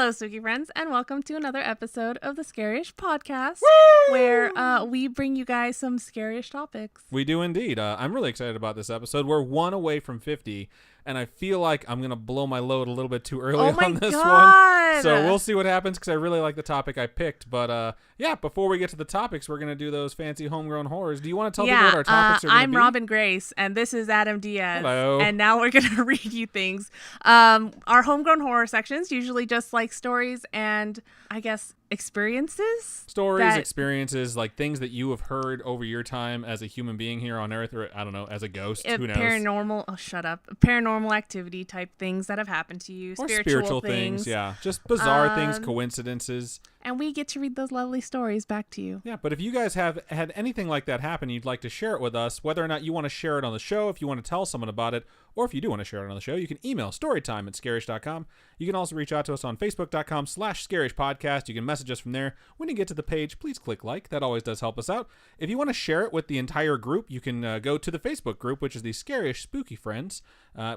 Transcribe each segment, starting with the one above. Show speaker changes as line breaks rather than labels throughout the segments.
Hello, spooky friends, and welcome to another episode of the Scarish Podcast, Woo! Where we bring you guys some scarish topics.
We do indeed. I'm really excited about this episode. We're one away from 50, and I feel like I'm going to blow my load a little bit too early on this one. So we'll see what happens because I really like the topic I picked. But yeah, before we get to the topips, we're going to do those fancy homegrown horrors. Do you want to tell people what our topics are going to be?
I'm Robin Grace, and this is Adam Diaz.
Hello.
And now we're going to read you things. Our homegrown horror sections usually just like stories and, I guess, experiences.
Experiences, like things that you have heard over your time as a human being here on Earth, or I don't know, as a ghost. Who knows?
Paranormal activity type things that have happened to you.
Or spiritual things. Yeah. Just bizarre things, coincidences.
And we get to read those lovely stories back to you.
Yeah, but if you guys have had anything like that happen, you'd like to share it with us, whether or not you want to share it on the show, if you want to tell someone about it, or if you do want to share it on the show, you can email storytime@scarish.com. You can also reach out to us on facebook.com/scarishpodcast. You can message us from there. When you get to the page, please click like. That always does help us out. If you want to share it with the entire group, you can go to the Facebook group, which is the Scarish Spooky Friends.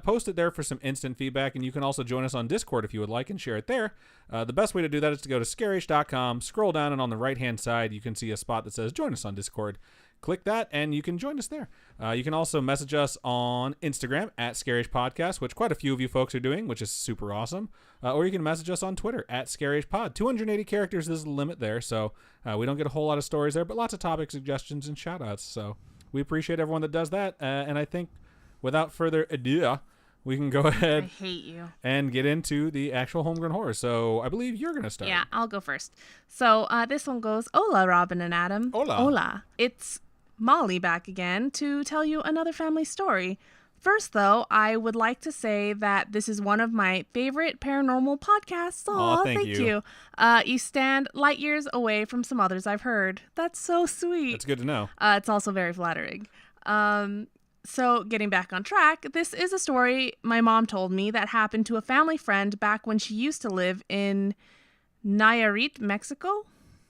Post it there for some instant feedback, and you can also join us on Discord if you would like and share it there. The best way to do that is to go to scarish.com, scroll down, and on the right-hand side, you can see a spot that says Join Us on Discord. Click that, and you can join us there. You can also message us on Instagram @ScarishPodcast, which quite a few of you folks are doing, which is super awesome. Or you can message us on Twitter @ScarishPod. 280 characters is the limit there, so we don't get a whole lot of stories there, but lots of topic suggestions and shout-outs. So we appreciate everyone that does that, and I think without further ado, we can go ahead
I hate you.
and get into the actual homegrown horror. So I believe you're going to start.
Yeah, I'll go first. So this one goes, Hola, Robin and Adam.
Hola.
It's Molly back again to tell you another family story. First, though, I would like to say that this is one of my favorite paranormal podcasts.
Aw, thank you.
You stand light years away from some others I've heard. That's so sweet.
That's good to know.
It's also very flattering. So getting back on track, this is a story my mom told me that happened to a family friend back when she used to live in Nayarit, Mexico.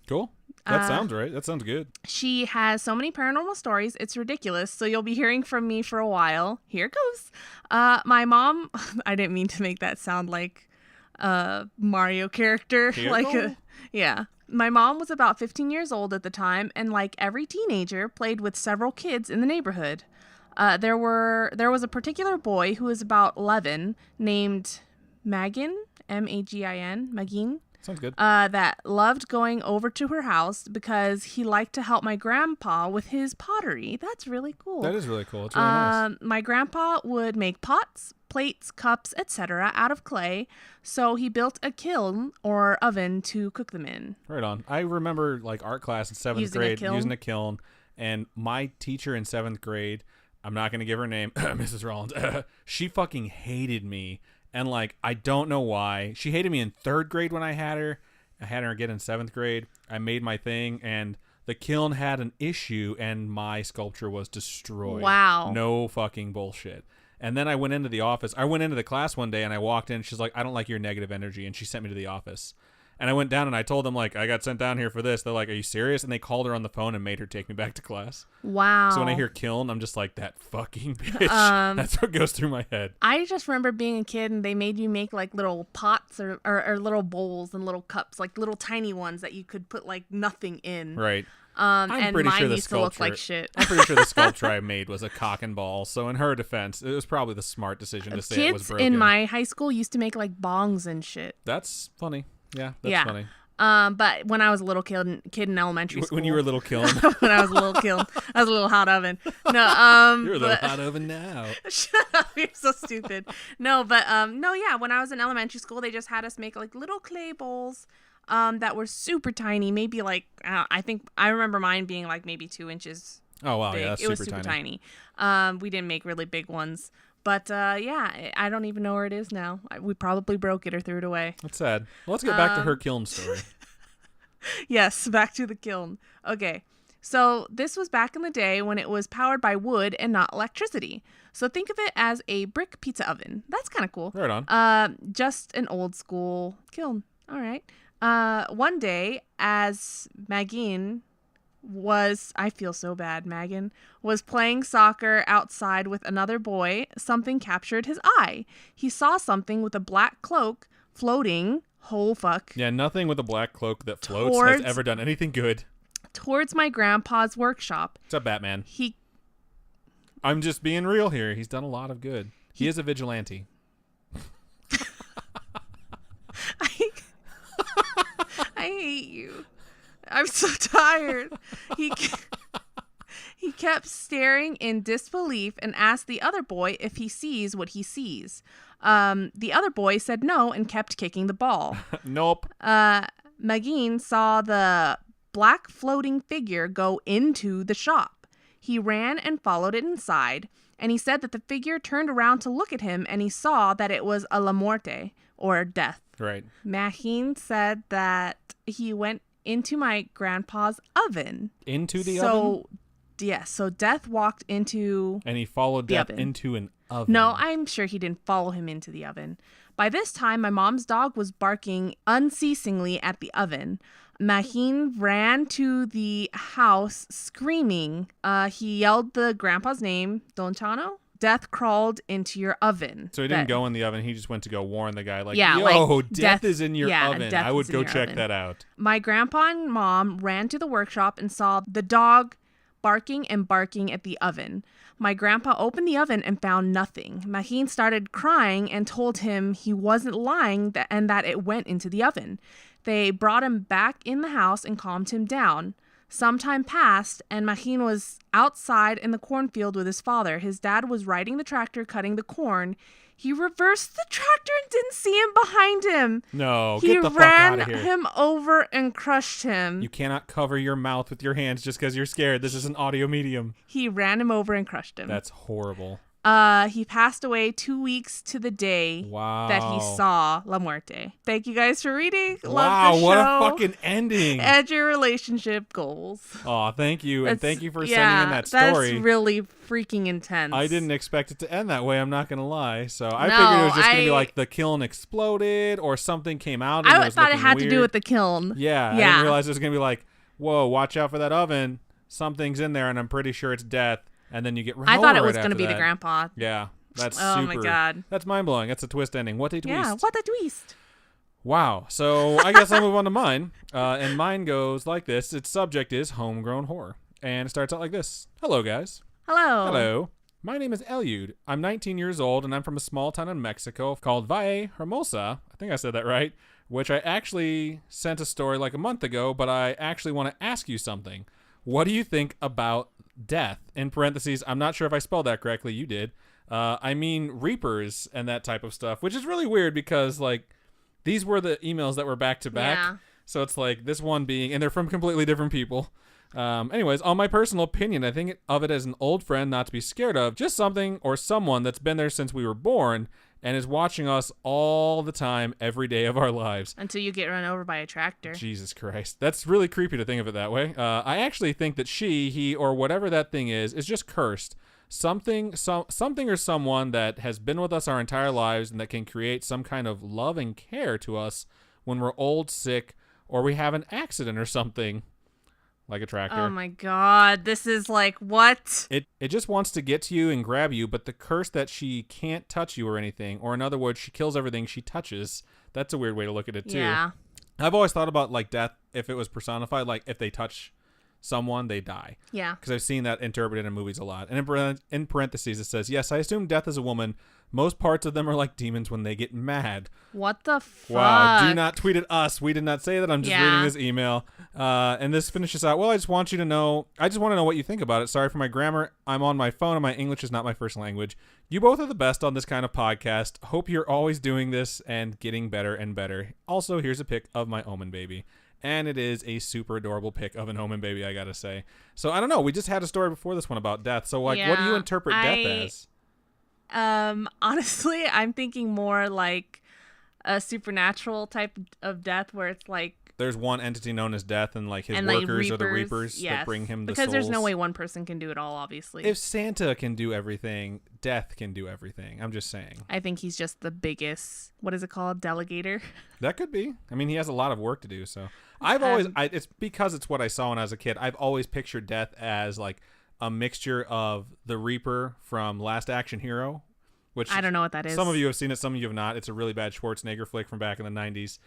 Cool. That sounds right. That sounds good.
She has so many paranormal stories. It's ridiculous. So you'll be hearing from me for a while. Here it goes. My mom, I didn't mean to make that sound like a Mario character. Yeah. My mom was about 15 years old at the time, and like every teenager, played with several kids in the neighborhood. There was a particular boy who was about 11 named Magin, Magin, Magin.
Sounds good.
That loved going over to her house because he liked to help my grandpa with his pottery. That's really cool.
That is really cool. It's really nice.
My grandpa would make pots, plates, cups, etc. out of clay, so he built a kiln or oven to cook them in.
Right on. I remember like art class in 7th grade using a kiln, and my teacher in 7th grade, I'm not going to give her name, Mrs. Rollins, she fucking hated me. And, like, I don't know why. She hated me in 3rd grade when I had her. I had her again in 7th grade. I made my thing, and the kiln had an issue, and my sculpture was destroyed.
Wow.
No fucking bullshit. And then I went into the office. I went into the class one day, and I walked in. She's like, I don't like your negative energy. And she sent me to the office. And I went down, and I told them, like, I got sent down here for this. They're like, are you serious? And they called her on the phone and made her take me back to class.
Wow.
So when I hear kiln, I'm just like, that fucking bitch. That's what goes through my head.
I just remember being a kid, and they made you make, like, little pots or little bowls and little cups, like little tiny ones that you could put, like, nothing in.
Right.
And mine used to look like shit.
I'm pretty sure the sculpture I made was a cock and ball. So in her defense, it was probably the smart decision to say it was broken.
Kids in my high school used to make, like, bongs and shit.
That's funny. Yeah, that's funny.
But when I was a little kid in elementary school.
When you were a little kiln.
When I was a little kiln. I was a little hot oven. No,
you're a little hot oven now.
Shut up, you're so stupid. No, but when I was in elementary school, they just had us make like little clay bowls that were super tiny, maybe like I think I remember mine being like maybe 2 inches.
Oh wow,
big.
Yeah, that's
it was super tiny. We didn't make really big ones. But, I don't even know where it is now. We probably broke it or threw it away.
That's sad. Well, let's get back to her kiln story.
Yes, back to the kiln. Okay, so this was back in the day when it was powered by wood and not electricity. So think of it as a brick pizza oven. That's kind of cool.
Right on.
Just an old school kiln. All right. One day, as Magin I feel so bad, Megan, was playing soccer outside with another boy, something captured his eye. He saw something with a black cloak floating, Oh, fuck.
Yeah, nothing with a black cloak that floats has ever done anything good.
Towards my grandpa's workshop.
What's up, Batman? I'm just being real here. He's done a lot of good. He is a vigilante.
I hate you. I'm so tired. He kept staring in disbelief and asked the other boy if he sees what he sees. The other boy said no and kept kicking the ball.
Nope.
Magin saw the black floating figure go into the shop. He ran and followed it inside, and he said that the figure turned around to look at him, and he saw that it was a la muerte, or death.
Right.
Magin said that he went into my grandpa's oven.
Into the oven?
Yes, so Death walked into
and he followed Death
oven.
into an oven.
No, I'm sure he didn't follow him into the oven. By this time, my mom's dog was barking unceasingly at the oven. Magin ran to the house screaming. He yelled the grandpa's name, Don Chano. Death crawled into your oven.
So he didn't go in the oven. He just went to go warn the guy. Like,
yeah,
yo, death is in your oven.
I
would go check that out.
My grandpa and mom ran to the workshop and saw the dog barking and barking at the oven. My grandpa opened the oven and found nothing. Magin started crying and told him he wasn't lying and that it went into the oven. They brought him back in the house and calmed him down. Some time passed, and Magin was outside in the cornfield with his father. His dad was riding the tractor, cutting the corn. He reversed the tractor and didn't see him behind him.
No, get the fuck out of here.
He ran him over and crushed him.
You cannot cover your mouth with your hands just because you're scared. This is an audio medium.
He ran him over and crushed him.
That's horrible.
He passed away 2 weeks to the day that he saw La Muerte. Thank you guys for reading. Love the show.
What a fucking ending.
And your relationship goals.
Oh, thank you. And thank you for sending in that story.
That's really freaking intense.
I didn't expect it to end that way. I'm not going to lie. So I figured it was just going to be like the kiln exploded or something came out. And
I thought it had
weird.
to do with the kiln.
Yeah. I didn't realize it was going to be like, whoa, watch out for that oven. Something's in there and I'm pretty sure it's death. And then you get run
I thought it was
going to
be the grandpa.
Yeah, that's
oh
super.
My god,
that's mind blowing. That's a twist ending. What a twist!
Yeah, what a twist!
Wow. So I guess I'll move on to mine. And mine goes like this. Its subject is homegrown horror, and it starts out like this. Hello, guys.
Hello.
Hello. My name is Eliud. I'm 19 years old, and I'm from a small town in Mexico called Valle Hermosa. I think I said that right. Which I actually sent a story like a month ago, but I actually want to ask you something. What do you think about death? In parentheses, I'm not sure if I spelled that correctly. You did. I mean reapers and that type of stuff, which is really weird because like these were the emails that were back to back.
Yeah.
So it's like this one being, and they're from completely different people. Anyways, on my personal opinion, I think of it as an old friend not to be scared of, just something or someone that's been there since we were born and is watching us all the time, every day of our lives.
Until you get run over by a tractor.
Jesus Christ. That's really creepy to think of it that way. I actually think that she, he, or whatever that thing is just cursed. Something or someone that has been with us our entire lives and that can create some kind of love and care to us when we're old, sick, or we have an accident or something. Like a tractor.
Oh my god, this is like, what?
It just wants to get to you and grab you, but the curse that she can't touch you or anything, or in other words, she kills everything she touches. That's a weird way to look at it too.
Yeah.
I've always thought about like death, if it was personified, like if they touch someone, they die.
Yeah.
Because I've seen that interpreted in movies a lot. And in parentheses, it says, yes, I assume death is a woman. Most parts of them are like demons when they get mad.
What the fuck?
Wow. Do not tweet at us. We did not say that. I'm just reading this email. And this finishes out. Well, I just want to know what you think about it. Sorry for my grammar. I'm on my phone and my English is not my first language. You both are the best on this kind of podcast. Hope you're always doing this and getting better and better. Also, here's a pic of my Omen baby. And it is a super adorable pic of an Omen baby, I gotta say. So, I don't know. We just had a story before this one about death. So, like, what do you interpret death as?
Honestly, I'm thinking more like a supernatural type of death where it's like
there's one entity known as death and like his workers are the reapers that bring him the souls.
Because there's no way one person can do it all, obviously.
If Santa can do everything, death can do everything. I'm just saying.
I think he's just the biggest, what is it called? Delegator?
That could be. I mean, he has a lot of work to do, so. I've always, it's because it's what I saw when I was a kid. I've always pictured death as like a mixture of the Reaper from Last Action Hero, which
I don't know what that is.
Some of you have seen it, some of you have not. It's a really bad Schwarzenegger flick from back in the 90s.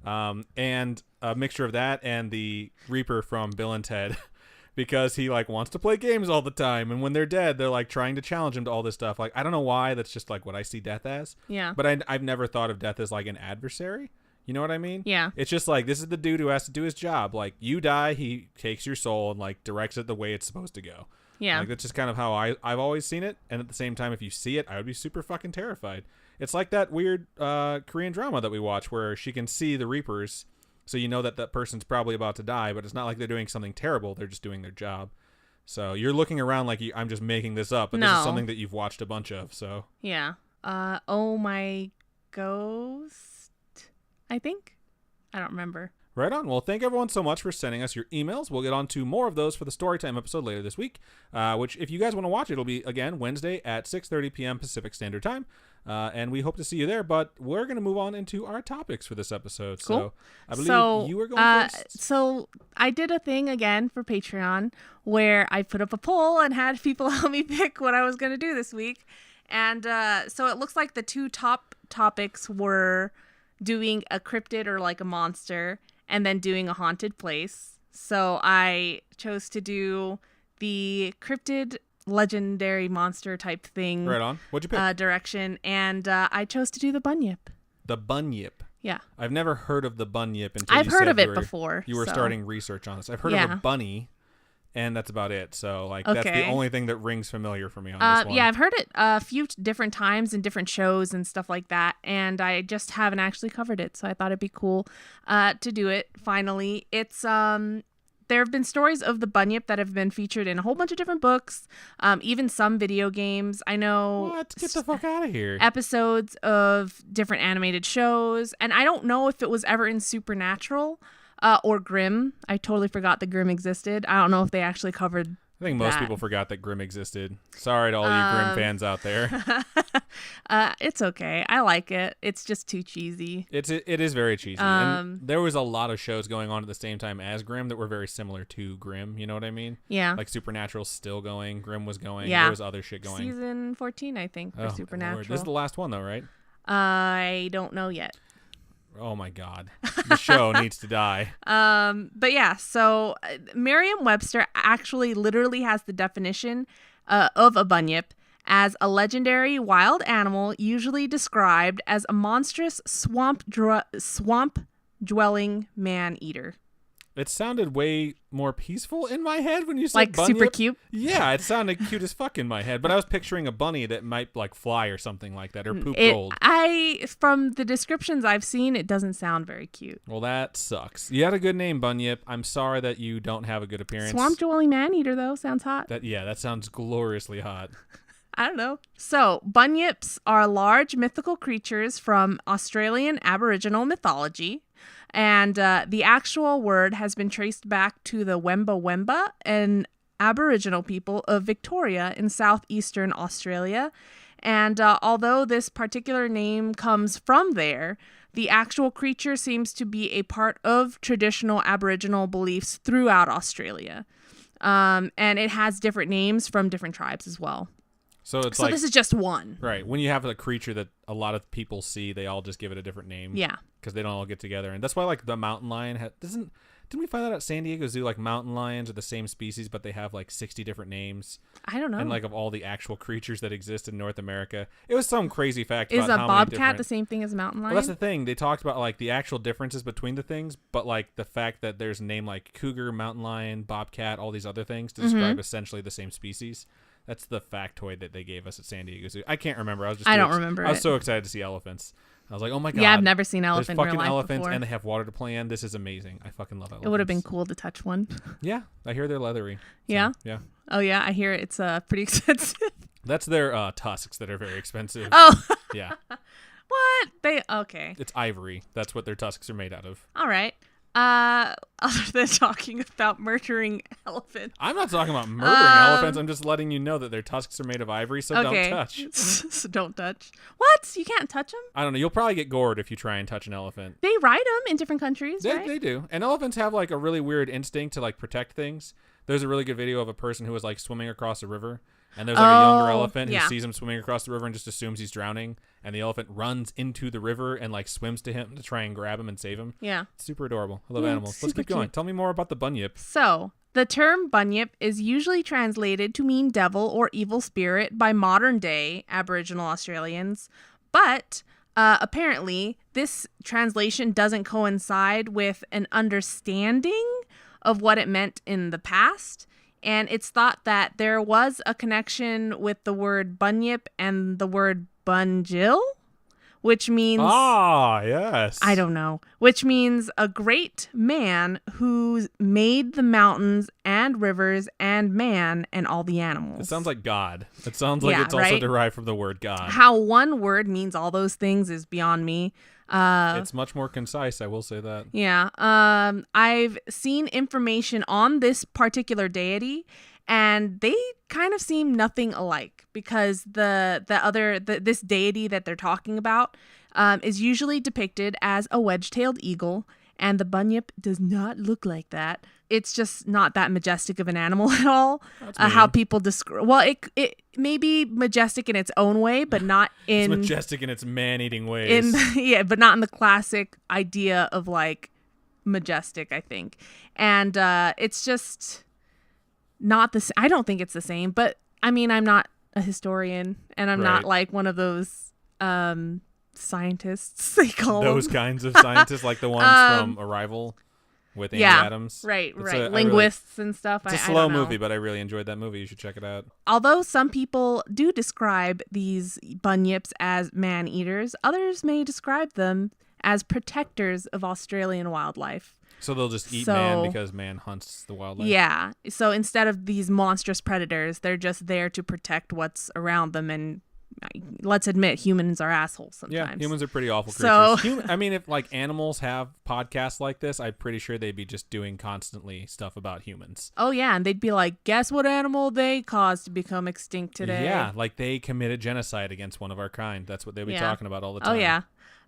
And a mixture of that and the Reaper from Bill and Ted. Because he like wants to play games all the time, and when they're dead, they're like trying to challenge him to all this stuff. Like, I don't know why, that's just like what I see death as.
Yeah.
But I've never thought of death as like an adversary. You know what I mean?
Yeah.
It's just like, this is the dude who has to do his job. Like, you die, he takes your soul and like directs it the way it's supposed to go.
Yeah.
Like, that's just kind of how I've always seen it. And at the same time, if you see it, I would be super fucking terrified. It's like that weird Korean drama that we watch where she can see the Reapers. So you know that that person's probably about to die, but it's not like they're doing something terrible. They're just doing their job. So you're looking around like I'm just making this up, but this is something that you've watched a bunch of. So
yeah. Oh my ghost, I think. I don't remember.
Right on. Well, thank everyone so much for sending us your emails. We'll get on to more of those for the Storytime episode later this week, which if you guys want to watch, it'll be, again, Wednesday at 6:30 p.m. Pacific Standard Time. And we hope to see you there, but we're going to move on into our topics for this episode.
Cool.
So I believe you were going first.
So I did a thing again for Patreon where I put up a poll and had people help me pick what I was going to do this week. And so it looks like the two top topics were doing a cryptid or like a monster and then doing a haunted place. So I chose to do the cryptid legendary monster type thing.
Right on. What'd you pick?
Direction. And I chose to do the Bunyip.
The Bunyip.
Yeah.
I've never heard of the Bunyip until
I've heard of it before.
You were starting research on this. I've heard of a bunny, and that's about it. So like that's the only thing that rings familiar for me on this one.
Yeah, I've heard it a few different times in different shows and stuff like that, and I just haven't actually covered it, so I thought it'd be cool to do it finally. It's there have been stories of the Bunyip that have been featured in a whole bunch of different books, even some video games. I know.
What? Get the fuck out of here.
Episodes of different animated shows, and I don't know if it was ever in Supernatural or Grimm. I totally forgot that Grimm existed. I don't know if they actually covered
I think most people forgot that Grimm existed. Sorry to all you Grimm fans out there.
It's okay. I like it. It's just too cheesy.
It is very cheesy. And there was a lot of shows going on at the same time as Grimm that were very similar to Grimm. You know what I mean?
Yeah.
Like Supernatural's still going. Grimm was going.
Yeah.
There was other shit going.
Season 14, I think, for Supernatural.
Lord. This is the last one, though, right?
I don't know yet.
Oh my God. The show needs to die.
But yeah, so Merriam-Webster actually literally has the definition of a bunyip as a legendary wild animal usually described as a monstrous swamp-dwelling man-eater.
It sounded way more peaceful in my head when you said
like
bunyip.
Super cute?
Yeah, it sounded cute as fuck in my head, but I was picturing a bunny that might like fly or something like that or poop gold.
From the descriptions I've seen, it doesn't sound very cute.
Well, that sucks. You had a good name, Bunyip. I'm sorry that you don't have a good appearance.
Swamp-dwelling man-eater, though, sounds hot.
That sounds gloriously hot.
I don't know. So, bunyips are large mythical creatures from Australian Aboriginal mythology. And the actual word has been traced back to the Wemba Wemba, an Aboriginal people of Victoria in southeastern Australia. And although this particular name comes from there, the actual creature seems to be a part of traditional Aboriginal beliefs throughout Australia. And it has different names from different tribes as well.
So
this is just one.
Right. When you have a creature that a lot of people see, they all just give it a different name.
Yeah.
Because they don't all get together. And that's why like the mountain lion didn't we find that at San Diego Zoo? Like mountain lions are the same species, but they have like 60 different names.
I don't know.
And like of all the actual creatures that exist in North America. It was some crazy fact
is
about
a bobcat the same thing as a mountain lion?
Well, that's the thing. They talked about like the actual differences between the things, but like the fact that there's a name like cougar, mountain lion, bobcat, all these other things to describe essentially the same species. That's the factoid that they gave us at San Diego Zoo. I can't remember. I don't remember. I was so excited to see elephants. I was like, oh my God.
Yeah, I've never seen elephant in real
fucking
life
elephants
before.
And they have water to play in. This is amazing. I fucking love elephants.
It would have been cool to touch one.
Yeah, I hear they're leathery.
Yeah?
Yeah.
Oh yeah, I hear it's pretty expensive.
That's their tusks that are very expensive.
Oh.
Yeah.
What? Okay.
It's ivory. That's what their tusks are made out of.
All right. Other than talking about murdering elephants.
I'm not talking about murdering elephants. I'm just letting you know that their tusks are made of ivory, so don't touch.
So don't touch. What? You can't touch them?
I don't know. You'll probably get gored if you try and touch an elephant.
They ride them in different countries, right?
They do. And elephants have like a really weird instinct to like protect things. There's a really good video of a person who was like swimming across a river And there's like a younger
Oh,
elephant who
yeah.
sees him swimming across the river and just assumes he's drowning. And the elephant runs into the river and like swims to him to try and grab him and save him.
Yeah.
It's super adorable. I love
Yeah,
animals.
it's
Let's
super
keep going.
cute.
Tell me more about the bunyip.
So, the term bunyip is usually translated to mean devil or evil spirit by modern day Aboriginal Australians, but apparently this translation doesn't coincide with an understanding of what it meant in the past. And it's thought that there was a connection with the word bunyip and the word bunjil, which means,
Yes.
I don't know, which means a great man who made the mountains and rivers and man and all the animals.
It sounds like God. It sounds like
Yeah,
it's also
right?
derived from the word God.
How one word means all those things is beyond me.
It's much more concise, I will say that.
Yeah. I've seen information on this particular deity, and they kind of seem nothing alike because this deity that they're talking about is usually depicted as a wedge-tailed eagle, and the bunyip does not look like that. It's just not that majestic of an animal at all.
That's
How
mean.
people describe. Well, it may be majestic in its own way, but not in
It's majestic in its man-eating ways.
but not in the classic idea of like majestic, I think. And it's just not the I don't think it's the same, but I mean, I'm not a historian and I'm not
Right.
like one of those scientists they call
Those
them.
kinds of scientists, like the ones from Arrival with Amy Adams.
Right,
It's
right.
a- I
Linguists and stuff.
It's a
I
slow
don't know.
movie, but I really enjoyed that movie. You should check it out.
Although some people do describe these bunyips as man-eaters, others may describe them as protectors of Australian wildlife.
So they'll just eat
So-
man because man hunts the wildlife.
Yeah. So instead of these monstrous predators, they're just there to protect what's around them. And let's admit, humans are assholes sometimes.
Yeah, humans are pretty awful
So-
creatures. I mean, if like animals have podcasts like this, I'm pretty sure they'd be just doing constantly stuff about humans.
Oh, yeah. And they'd be like, guess what animal they caused to become extinct today?
Yeah, like they committed genocide against one of our kind. That's what they'd be
Yeah.
talking about all the
Oh,
time.
yeah.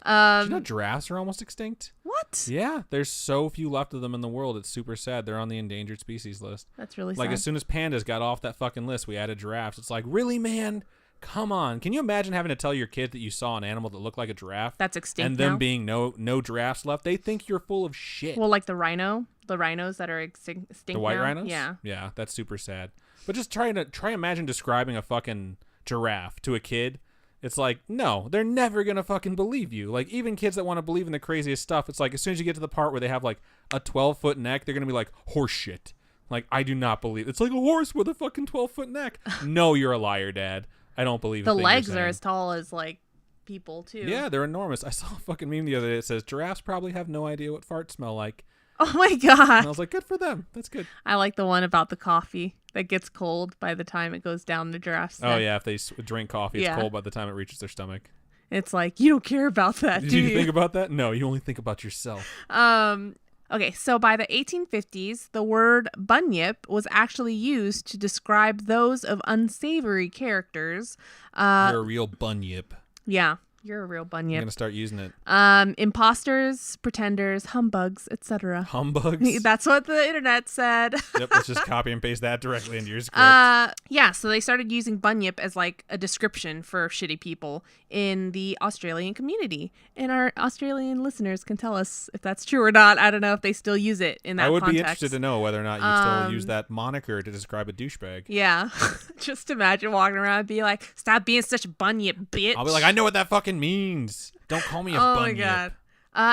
Did you know giraffes are almost extinct?
What?
Yeah, there's so few left of them in the world. It's super sad. They're on the endangered species list.
That's really
Like
sad.
as soon as pandas got off that fucking list, we added giraffes. It's like, really, man? Come on. Can you imagine having to tell your kid that you saw an animal that looked like a giraffe?
That's extinct
and them
now?
being no giraffes left? They think you're full of shit.
Well, like the rhinos that are extinct
The white
now?
rhinos?
Yeah.
Yeah, that's super sad. But just try imagine describing a fucking giraffe to a kid. It's like, no, they're never going to fucking believe you. Like, even kids that want to believe in the craziest stuff, it's like, as soon as you get to the part where they have, like, a 12-foot neck, they're going to be like, horse shit. Like, I do not believe. It's like a horse with a fucking 12-foot neck. No, you're a liar, Dad. I don't believe
The
a thing
legs
you're
are
saying.
as tall as, like, people, too.
Yeah, they're enormous. I saw a fucking meme the other day that says, giraffes probably have no idea what farts smell like.
Oh, my
And
God.
I was like, good for them. That's good.
I like the one about the coffee that gets cold by the time it goes down the giraffe's
Oh,
neck.
yeah, if they drink coffee, it's
Yeah.
cold by the time it reaches their stomach.
It's like, you don't care about that,
Did
do
you
you?
think about that? No, you only think about yourself.
Okay, so by the 1850s, the word bunyip was actually used to describe those of unsavory characters.
You're a real bunyip.
Yeah, you're a real
I'm
bunyip.
going to start using it.
Imposters, pretenders, humbugs, etc.
Humbugs?
That's what the internet said.
Yep, let's just copy and paste that directly into your script.
Yeah, so they started using bunyip as like a description for shitty people in the Australian community. And our Australian listeners can tell us if that's true or not. I don't know if they still use it in that
I would
context.
be interested to know whether or not you still use that moniker to describe a douchebag.
Yeah. Just imagine walking around and be like, stop being such a bunyip, bitch.
I'll be like, I know what that fucking means. Don't call me a
oh
bunyip.
my God.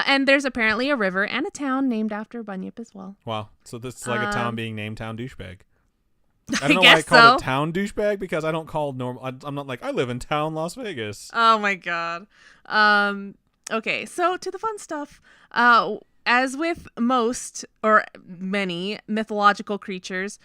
And there's apparently a river and a town named after Bunyip as well.
Wow. So this is like a town being named Town Douchebag. I
I
don't know why I
guess
called
so.
it Town Douchebag because I don't call normal. I'm not like, I live in town Las Vegas.
Oh my God. Okay, so to the fun stuff. As with most or many mythological creatures,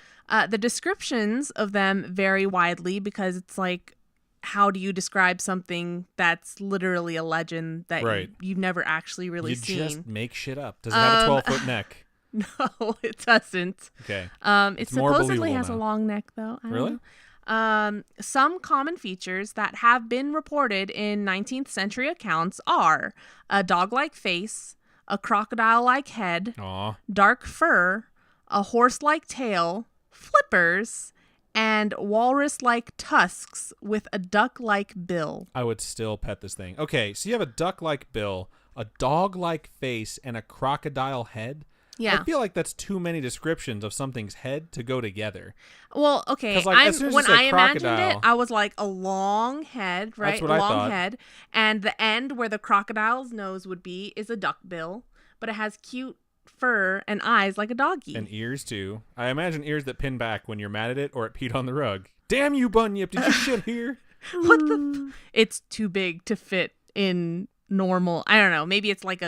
the descriptions of them vary widely because it's like, how do you describe something that's literally a legend that
Right.
you've never actually really
You
seen?
just make shit up. Does it have a 12-foot neck?
No, it doesn't.
Okay.
It
It's more
supposedly
believable
has a
now.
long neck, though. I don't
Really?
know. Some common features that have been reported in 19th century accounts are a dog-like face, a crocodile-like head,
Aw.
dark fur, a horse-like tail, flippers, and walrus-like tusks with a duck-like bill.
I would still pet this thing. Okay, so you have a duck-like bill, a dog-like face, and a crocodile head.
Yeah.
I feel like that's too many descriptions of something's head to go together.
Well, okay.
Like, as soon as you
when
said
I imagined
crocodile,
it, I was like a long head, right?
That's what I
long
thought.
head, and the end where the crocodile's nose would be is a duck bill, but it has cute fur and eyes like a doggy.
And ears too. I imagine ears that pin back when you're mad at it or it peed on the rug. Damn you, Bunyip! Did you shit here?
What the? It's too big to fit in normal. I don't know. Maybe it's like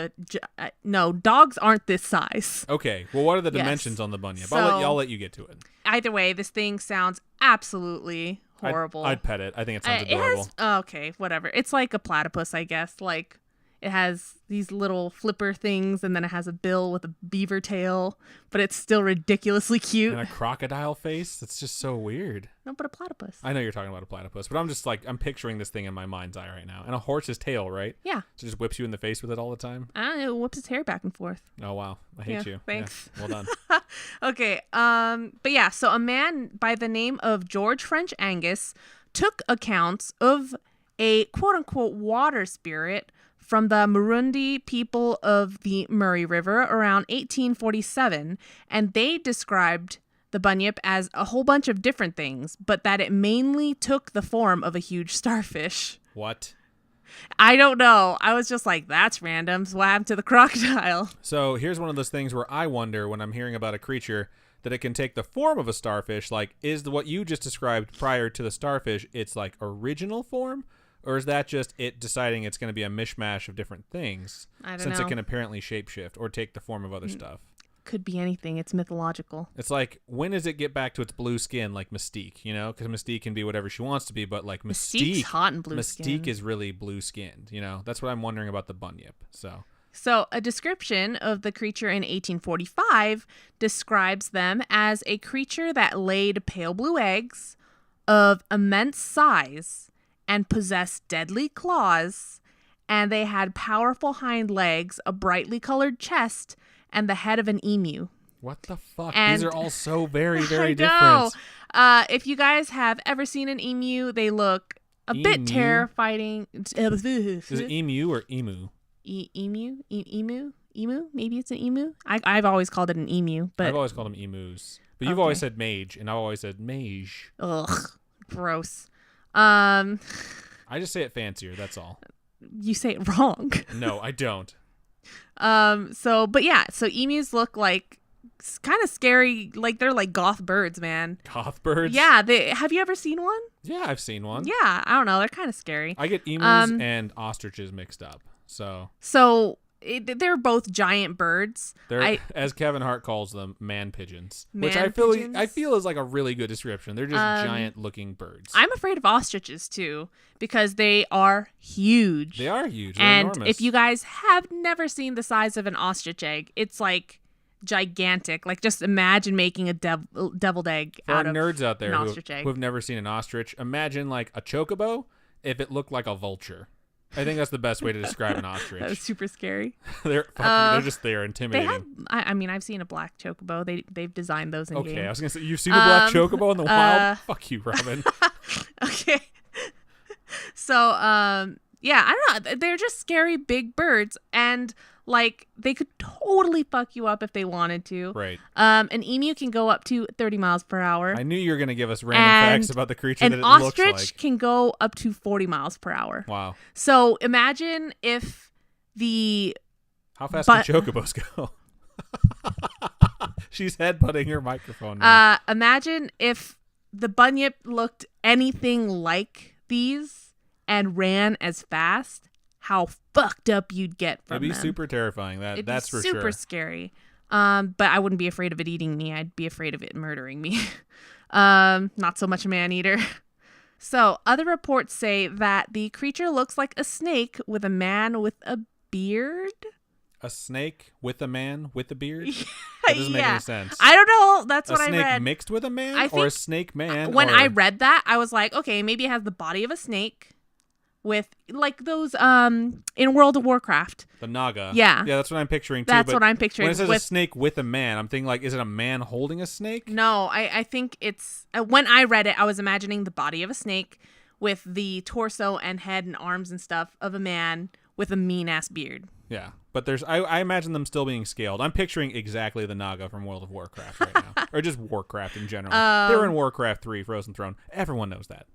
no. Dogs aren't this size.
Okay. Well, what are the
Yes.
dimensions on the Bunyip?
So-
I'll let you get to it.
Either way, this thing sounds absolutely horrible.
I'd pet it. I think it sounds adorable.
Okay, whatever. It's like a platypus, I guess. Like it has these little flipper things, and then it has a bill with a beaver tail, but it's still ridiculously cute.
And a crocodile face? That's just so weird.
No, but a platypus.
I know you're talking about a platypus, but I'm picturing this thing in my mind's eye right now. And a horse's tail, right?
Yeah.
So it just whips you in the face with it all the time?
It whips its hair back and forth.
Oh, wow. I hate
Yeah,
you.
thanks.
Yeah, well done.
Okay. But yeah, so a man by the name of George French Angus took accounts of a quote unquote water spirit from the Murundi people of the Murray River around 1847, and they described the Bunyip as a whole bunch of different things, but that it mainly took the form of a huge starfish.
What?
I don't know. I was just like, that's random. So what happened to the crocodile?
So here's one of those things where I wonder when I'm hearing about a creature that it can take the form of a starfish. Like, is what you just described prior to the starfish its like original form? Or is that just it deciding it's going to be a mishmash of different things?
I don't
since
know.
it can apparently shapeshift or take the form of other stuff.
Could be anything. It's mythological.
It's like, when does it get back to its blue skin like Mystique, you know? Because Mystique can be whatever she wants to be, but like
Mystique's hot and blue
Mystique
skin.
is really blue-skinned, you know? That's what I'm wondering about the Bunyip,
So, a description of the creature in 1845 describes them as a creature that laid pale blue eggs of immense size and possessed deadly claws, and they had powerful hind legs, a brightly colored chest, and the head of an emu.
What the fuck?
And-
These are all so very, very
I know.
different.
If you guys have ever seen an emu, they look a
Emu?
bit terrifying.
Is it emu or emu?
Emu? Maybe it's an emu. I've always called it an emu, but
I've always called them emus. But you've
Okay.
always said mage, and I've always said mage.
ugh, gross.
I just say it fancier, that's all.
You say it wrong.
No, I don't.
So emus look like kind of scary. Like they're like goth birds, man.
Goth birds?
Yeah. Have you ever seen one?
Yeah, I've seen one.
Yeah. I don't know. They're kind of scary.
I get emus and ostriches mixed up. So
They're both giant birds.
they're, as Kevin Hart calls them, man pigeons. Which
Man pigeons?
I feel is like a really good description. They're just giant looking birds.
I'm afraid of ostriches too because they are huge.
They are huge. They're
And
enormous.
if you guys have never seen the size of an ostrich egg, it's like gigantic. Like just imagine making a deviled egg
For our
out of
nerds out there
an
who
ostrich egg.
have never seen an ostrich, imagine like a chocobo if it looked like a vulture. I think that's the best way to describe an ostrich.
That was super scary.
They're just there,
They
intimidating.
have. I mean, I've seen a black chocobo. They've designed those in
Okay,
game.
I was gonna say you've seen a black chocobo in the wild. Fuck you, Robin.
Okay. So, yeah, I don't know. They're just scary big birds, and like they could totally fuck you up if they wanted to.
Right.
An emu can go up to 30 miles per hour.
I knew you were gonna give us random
And
facts about the creature
An
that it looks
ostrich
like.
can go up to 40 miles per hour.
Wow.
So imagine if the
How fast
But-
can chocobos go? She's headbutting her microphone now.
imagine if the bunyip looked anything like these and ran as fast. How fucked up you'd get from
It'd be
them.
super terrifying.
It'd
That's
be
for
super
sure.
scary. But I wouldn't be afraid of it eating me. I'd be afraid of it murdering me. Not so much a man eater. So other reports say that the creature looks like a snake with a man with a beard.
A snake with a man with a beard? That doesn't make
Yeah.
any sense.
I don't know. That's
A
what I
snake
read.
mixed with a man,
I
or a
think
snake man?
When
or...
I read that, I was like, okay, maybe it has the body of a snake, with like those in World of Warcraft.
The Naga.
Yeah.
Yeah, that's what I'm picturing too.
That's
but
what I'm picturing.
When it says a snake with a man, I'm thinking like, is it a man holding a snake?
No, I think it's when I read it, I was imagining the body of a snake with the torso and head and arms and stuff of a man with a mean ass beard.
Yeah, but I imagine them still being scaled. I'm picturing exactly the Naga from World of Warcraft right now, or just Warcraft in general. They were in Warcraft 3, Frozen Throne. Everyone knows that.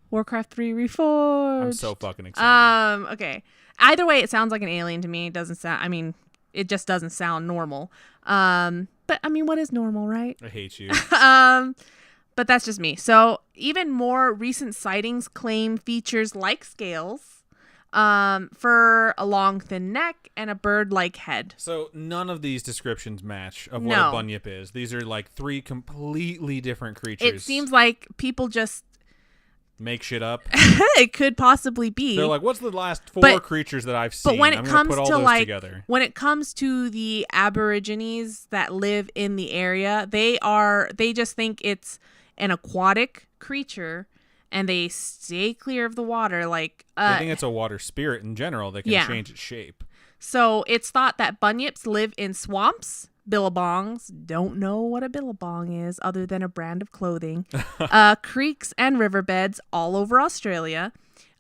Warcraft 3 Reforged.
I'm so fucking excited.
Okay. Either way, it sounds like an alien to me. It doesn't sound. I mean, it just doesn't sound normal. But I mean, what is normal, right?
I hate you.
But that's just me. So even more recent sightings claim features like scales, for a long thin neck and a bird-like head.
So none of these descriptions match of what
No.
a bunyip is. These are like 3 completely different creatures.
It seems like people just
make shit up.
it could possibly be.
They're like, what's the last 4 creatures that I've seen?
But when
I'm
it
gonna
comes
put all
to
those
like
together.
when it comes to the Aborigines that live in the area, they just think it's an aquatic creature and they stay clear of the water. Like
I think it's a water spirit in general that can change its shape.
So it's thought that bunyips live in swamps. Billabongs, don't know what a billabong is other than a brand of clothing. Creeks and riverbeds all over Australia.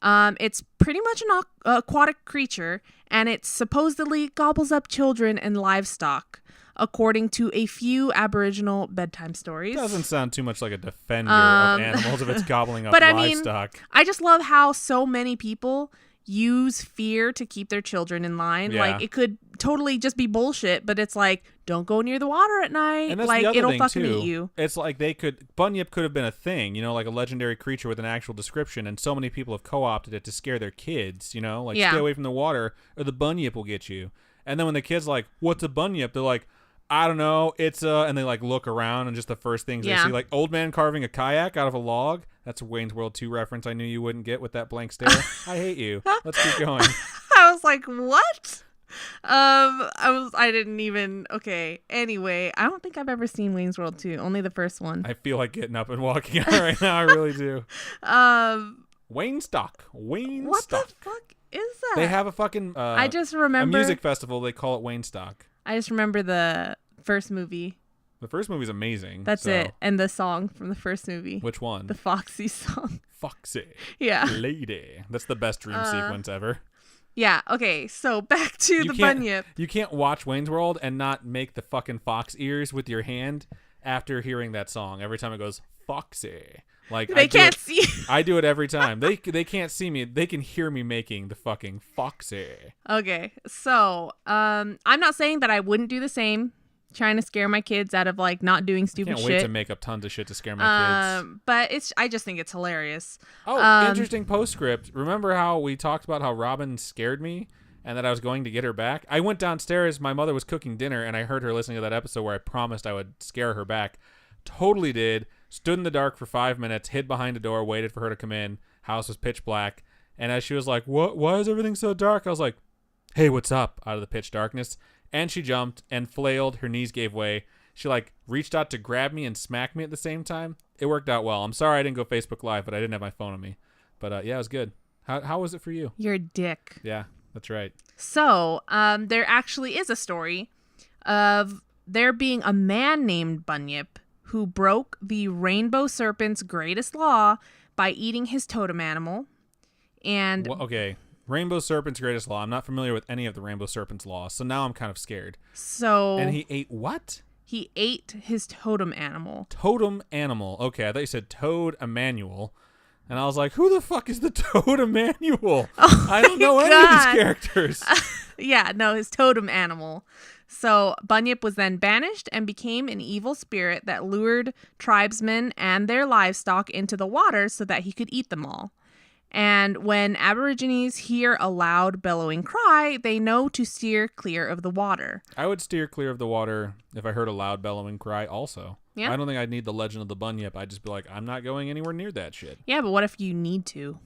It's pretty much an aquatic creature, and it supposedly gobbles up children and livestock, according to a few Aboriginal bedtime stories.
Doesn't sound too much like a defender of animals if it's gobbling up
but
livestock.
I just love how so many people use fear to keep their children in line.
Yeah.
Like, it could totally just be bullshit, but it's like, don't go near the water at night.
And that's
like,
the other
it'll
thing
fucking
too.
eat you.
It's like Bunyip could have been a thing, like a legendary creature with an actual description, and so many people have co-opted it to scare their kids, like stay away from the water or the bunyip will get you. And then when the kid's like, what's a bunyip? They're like, I don't know, it's and they like look around and just the first things they see, like old man carving a kayak out of a log. That's a Wayne's World 2 reference I knew you wouldn't get with that blank stare. I hate you. Let's keep going.
I was like, what? I didn't even, okay. Anyway, I don't think I've ever seen Wayne's World 2, only the first one.
I feel like getting up and walking out right now. I really do. Wayne Stock.
What the fuck is that?
They have a fucking
I just remember
a music festival. They call it Wayne Stock.
I just remember the first movie.
The first movie's amazing.
That's it. And the song from the first movie.
Which one?
The Foxy song.
Foxy.
Yeah.
Lady. That's the best dream sequence ever.
Yeah. Okay. So back to the bunyip.
You can't watch Wayne's World and not make the fucking fox ears with your hand after hearing that song. Every time it goes, Foxy. Like,
they can't see.
I do it every time. They can't see me. They can hear me making the fucking Foxy. Okay.
So, I'm not saying that I wouldn't do the same. Trying to scare my kids out of like not doing stupid shit.
Can't wait to make up tons of shit to scare my kids.
But I just think it's hilarious.
Oh, interesting postscript. Remember how we talked about how Robin scared me and that I was going to get her back? I went downstairs. My mother was cooking dinner and I heard her listening to that episode where I promised I would scare her back. Totally did. Stood in the dark for 5 minutes, hid behind a door, waited for her to come in. House was pitch black. And as she was like, "What? Why is everything so dark?" I was like, "Hey, what's up?" out of the pitch darkness. And she jumped and flailed. Her knees gave way. She like reached out to grab me and smack me at the same time. It worked out well. I'm sorry I didn't go Facebook Live, but I didn't have my phone on me. But yeah, it was good. How was it for you?
You're a dick.
Yeah, that's right.
So there actually is a story of there being a man named Bunyip who broke the rainbow serpent's greatest law by eating his totem animal. And
okay. Rainbow Serpent's greatest law. I'm not familiar with any of the Rainbow Serpent's laws, so now I'm kind of scared.
And
he ate what?
He ate his totem animal.
Totem animal. Okay, I thought you said Toad Emmanuel. And I was like, who the fuck is the Toad Emmanuel?
Oh
I don't know any of these characters.
Yeah, no, his totem animal. So Bunyip was then banished and became an evil spirit that lured tribesmen and their livestock into the water so that he could eat them all. And when Aborigines hear a loud bellowing cry, they know to steer clear of the water.
I would steer clear of the water if I heard a loud bellowing cry also. Yeah. I don't think I'd need the legend of the Bunyip. I'd just be like, I'm not going anywhere near that shit.
Yeah, but what if you need to?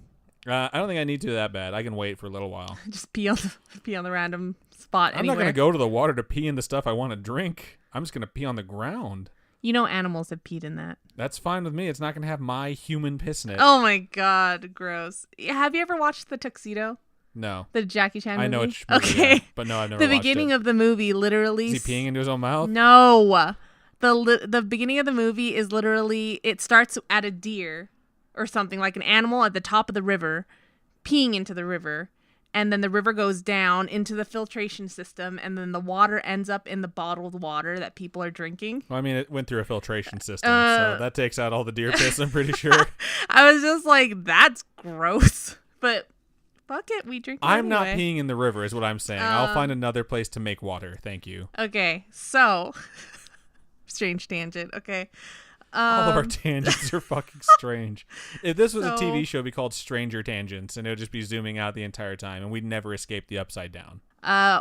I don't think I need to that bad. I can wait for a little while.
Just pee on the random spot anywhere.
I'm not going to go to the water to pee in the stuff I want to drink. I'm just going to pee on the ground.
You know animals have peed in that.
That's fine with me. It's not going to have my human piss in it.
Oh my god, gross. Have you ever watched The Tuxedo?
No.
The Jackie Chan movie?
I know which movie,
okay.
Yeah, but no, I've never
The
watched
beginning
it.
of the movie literally...
Is he peeing into his own mouth?
No. The beginning of the movie is literally... It starts at a deer or something, like an animal at the top of the river, peeing into the river. And then the river goes down into the filtration system, and then the water ends up in the bottled water that people are drinking.
Well, I mean, it went through a filtration system, so that takes out all the deer piss, I'm pretty sure.
I was just like, that's gross. But fuck it, we drink it
I'm
anyway.
not peeing in the river, is what I'm saying. I'll find another place to make water. Thank you.
Okay, so... Strange tangent, okay.
All of our tangents are fucking strange. If this was a TV show, it'd be called Stranger Tangents, and it would just be zooming out the entire time, and we'd never escape the upside down.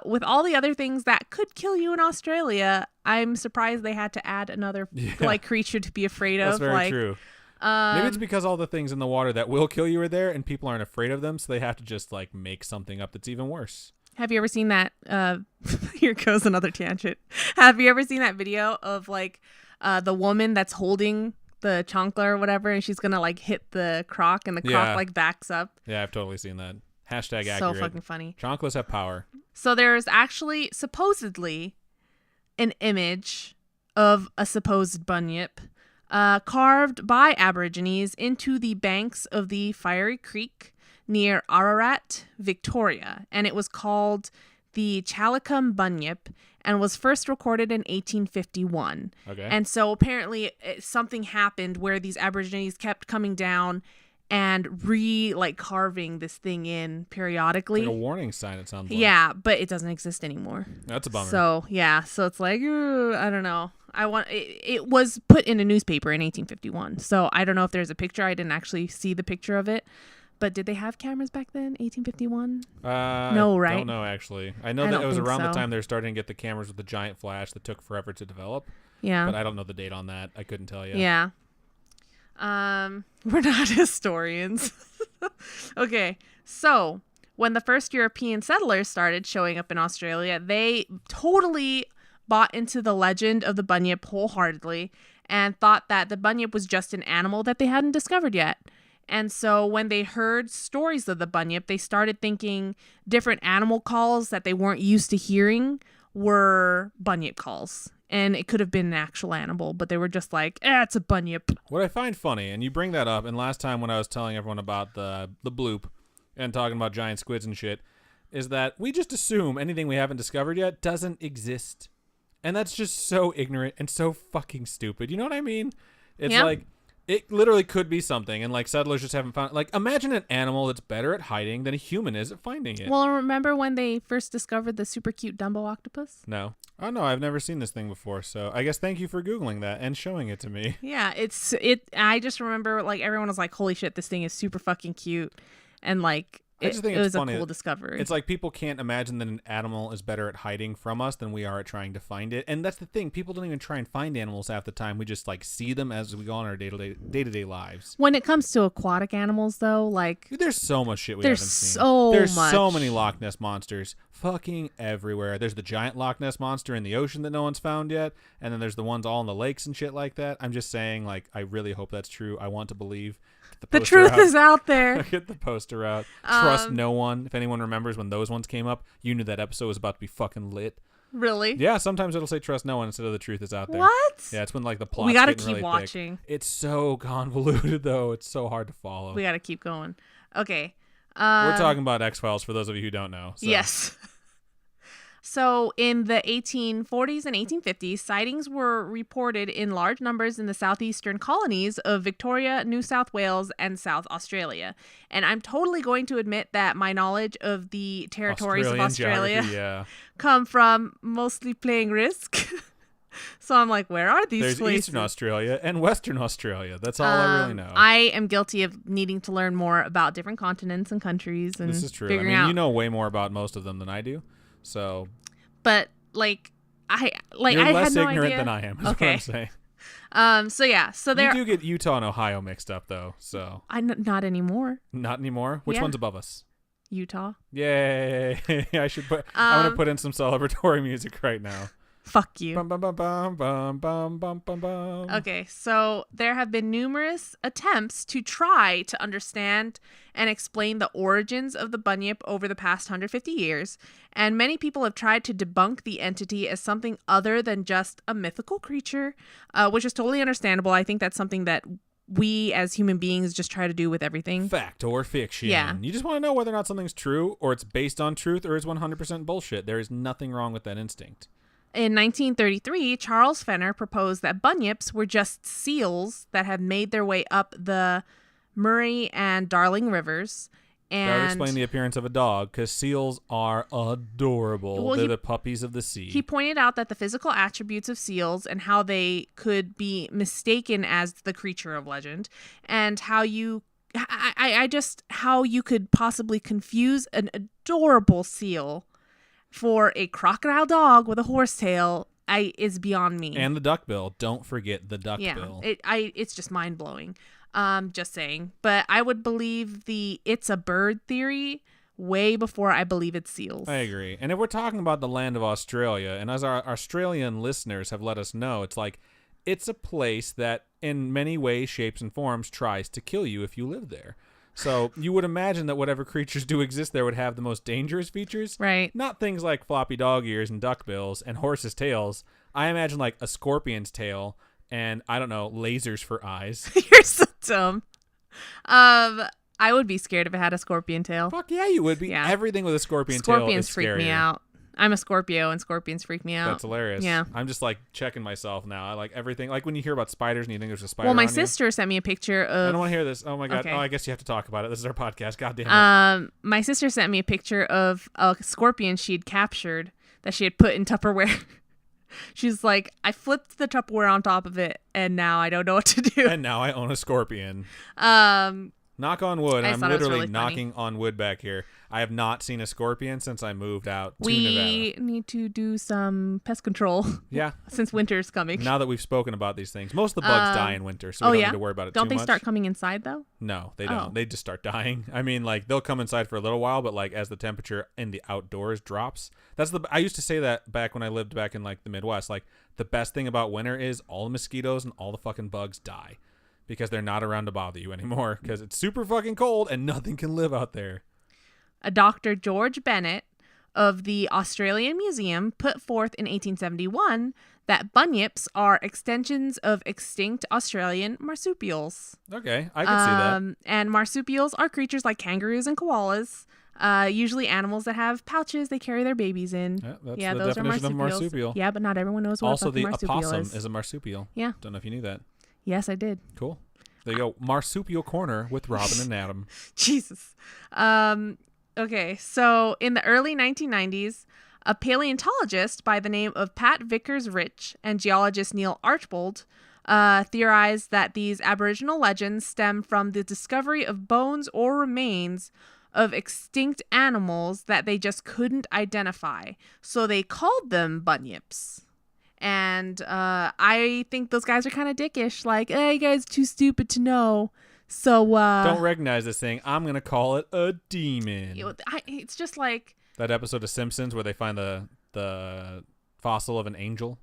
With all the other things that could kill you in Australia, I'm surprised they had to add another creature to be afraid of.
That's very true. Maybe it's because all the things in the water that will kill you are there, and people aren't afraid of them, so they have to just make something up that's even worse.
Have you ever seen that? Here goes another tangent. Have you ever seen that video of the woman that's holding the chancla or whatever, and she's gonna hit the croc, and the croc backs up?
Yeah, I've totally seen that. Hashtag accurate.
So fucking funny.
Chanclas have power.
So there's actually supposedly an image of a supposed bunyip carved by Aborigines into the banks of the Fiery Creek near Ararat, Victoria, and it was called the Chalicum Bunyip and was first recorded in 1851.
Okay.
And so apparently something happened where these Aborigines kept coming down and carving this thing in periodically.
It's like a warning sign, it sounds like.
Yeah, but it doesn't exist anymore.
That's a bummer.
So, yeah, so it's I don't know. It was put in a newspaper in 1851. So I don't know if there's a picture. I didn't actually see the picture of it. But did they have cameras back then, 1851? No, right?
I don't know, actually. I know that it was around the time they were starting to get the cameras with the giant flash that took forever to develop.
Yeah.
But I don't know the date on that. I couldn't tell you.
Yeah. We're not historians. Okay, so when the first European settlers started showing up in Australia, they totally bought into the legend of the bunyip wholeheartedly and thought that the bunyip was just an animal that they hadn't discovered yet. And so when they heard stories of the bunyip, they started thinking different animal calls that they weren't used to hearing were bunyip calls. And it could have been an actual animal, but they were just it's a bunyip.
What I find funny, and you bring that up, and last time when I was telling everyone about the bloop and talking about giant squids and shit, is that we just assume anything we haven't discovered yet doesn't exist. And that's just so ignorant and so fucking stupid. You know what I mean? It's it literally could be something, and settlers just haven't found it. Imagine an animal that's better at hiding than a human is at finding it.
Well, remember when they first discovered the super cute Dumbo octopus?
No. Oh no, I've never seen this thing before, so I guess thank you for Googling that and showing it to me.
Yeah, I just remember everyone was like, holy shit, this thing is super fucking cute, and
I just think
it
it's
was
funny.
a cool discovery.
It's people can't imagine that an animal is better at hiding from us than we are at trying to find it. And that's the thing. People don't even try and find animals half the time. We just see them as we go on our day-to-day lives.
When it comes to aquatic animals, though,
Dude, there's so much shit we haven't seen.
There's
so many Loch Ness monsters fucking everywhere. There's the giant Loch Ness monster in the ocean that no one's found yet. And then there's the ones all in the lakes and shit like that. I'm just saying, I really hope that's true. I want to believe.
The truth is out there.
Get the poster out. Trust no one. If anyone remembers when those ones came up, you knew that episode was about to be fucking lit.
Really?
Yeah, sometimes it'll say trust no one instead of the truth is out there.
What?
Yeah, it's when the plot's
We gotta
getting
keep
really
watching.
Thick. It's so convoluted though. It's so hard to follow.
We gotta keep going. Okay.
We're talking about X-Files for those of you who don't know. So.
Yes. So in the 1840s and 1850s, sightings were reported in large numbers in the southeastern colonies of Victoria, New South Wales, and South Australia. And I'm totally going to admit that my knowledge of the territories of Australia come from mostly playing Risk. So I'm where are these
places? There's Eastern Australia and Western Australia. That's all I really know.
I am guilty of needing to learn more about different continents and countries. And
this is true.
Figuring out...
you know way more about most of them than I do. So,
but
you're
I
less
had no
ignorant
idea.
than I am. Is
okay.
What I'm saying.
So there.
You do get Utah and Ohio mixed up though. So
not anymore.
Not anymore. Which one's above us?
Utah.
Yay! I should put. I'm gonna put in some celebratory music right now.
Fuck you.
Bum, bum, bum, bum, bum, bum, bum, bum, bum.
Okay, so there have been numerous attempts to try to understand and explain the origins of the Bunyip over the past 150 years, and many people have tried to debunk the entity as something other than just a mythical creature, which is totally understandable. I think that's something that we as human beings just try to do with everything.
Fact or fiction.
Yeah.
You just want to know whether or not something's true, or it's based on truth, or is 100% bullshit. There is nothing wrong with that instinct.
In 1933, Charles Fenner proposed that bunyips were just seals that had made their way up the Murray and Darling rivers.
That would
And
explain the appearance of a dog, because seals are adorable.
Well,
They're
he-
the puppies of the sea.
he pointed out that the physical attributes of seals and how they could be mistaken as the creature of legend, and how you how you could possibly confuse an adorable seal for a crocodile dog with a horsetail is beyond me.
And the duckbill. Don't forget the duckbill.
It's just mind blowing. Just saying. But I would believe the it's a bird theory way before I believe it's seals.
I agree. And if we're talking about the land of Australia, and as our Australian listeners have let us know, it's like it's a place that in many ways, shapes, and forms tries to kill you if you live there. So you would imagine that whatever creatures do exist there would have the most dangerous features.
Right.
Not things like floppy dog ears and duck bills and horses' tails. I imagine like a scorpion's tail and, I don't know, lasers for eyes.
You're so dumb. I would be scared if it had a scorpion tail.
Fuck yeah, you would be.
Yeah.
Everything with a scorpion tail
Scorpions
is
freak me
scarier.
out. I'm a Scorpio and scorpions freak me out.
That's hilarious.
Yeah.
I'm just like checking myself now. I like everything. Like when you hear about spiders and you think there's a spider
Well, my
on you.
sister sent me a picture
I
of
don't want to hear this. Oh my god.
Okay.
Oh, I guess you have to talk about it. This is our podcast. God damn it.
my sister sent me a picture of a scorpion she'd captured that she had put in Tupperware. She's like, I flipped the Tupperware on top of it and now I don't know what to do.
And now I own a scorpion. Knock on wood.
I
I'm
thought it was
literally
really funny.
knocking on wood back here. I have not seen a scorpion since I moved out to
We
Nevada.
need to do some pest control
Yeah.
since winter's coming.
Now that we've spoken about these things, most of the bugs die in winter, so we
oh
don't
yeah?
need to worry about it
Don't
too
they
much.
start coming inside though?
No, they don't.
Oh.
They just start dying. I mean, like they'll come inside for a little while, but like as the temperature in the outdoors drops, I used to say that back when I lived back in like the Midwest. Like the best thing about winter is all the mosquitoes and all the fucking bugs die because they're not around to bother you anymore because it's super fucking cold and nothing can live out there.
A Dr. George Bennett of the Australian Museum put forth in 1871 that bunyips are extensions of extinct Australian marsupials.
Okay, I can see that.
And marsupials are creatures like kangaroos and koalas, usually animals that have pouches they carry their babies in.
Yeah, that's the
those are
definition of
marsupials.
marsupial.
Yeah, but not everyone knows what
Also,
a
the
fucking marsupial
opossum is a marsupial.
Yeah.
Don't know if you knew that.
Yes, I did.
Cool. There you go. Marsupial Corner with Robin and Adam.
Jesus. Okay, so in the early 1990s, a paleontologist by the name of Pat Vickers Rich and geologist Neil Archbold theorized that these Aboriginal legends stem from the discovery of bones or remains of extinct animals that they just couldn't identify. So they called them bunyips. And I think those guys are kind of dickish. Like, hey, you guys are too stupid to know. So
Don't recognize this thing. I'm going to call it a demon.
It's just like...
That episode of Simpsons where they find the fossil of an angel.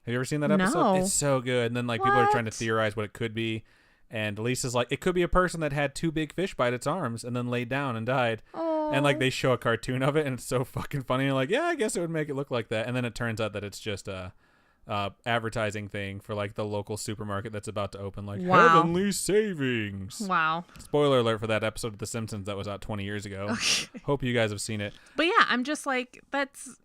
Have you ever seen that episode?
No.
It's so good. And then like people are trying to
What?
theorize what it could be. And Lisa's like, it could be a person that had two big fish bite its arms and then laid down and died.
Oh.
And like they show a cartoon of it and it's so fucking funny. And like, yeah, I guess it would make it look like that. And then it turns out that it's just a advertising thing for like the local supermarket that's about to open. Like
Wow.
heavenly savings.
Wow.
Spoiler alert for that episode of The Simpsons that was out 20 years ago.
Okay.
Hope you guys have seen it.
But yeah, I'm just like, that's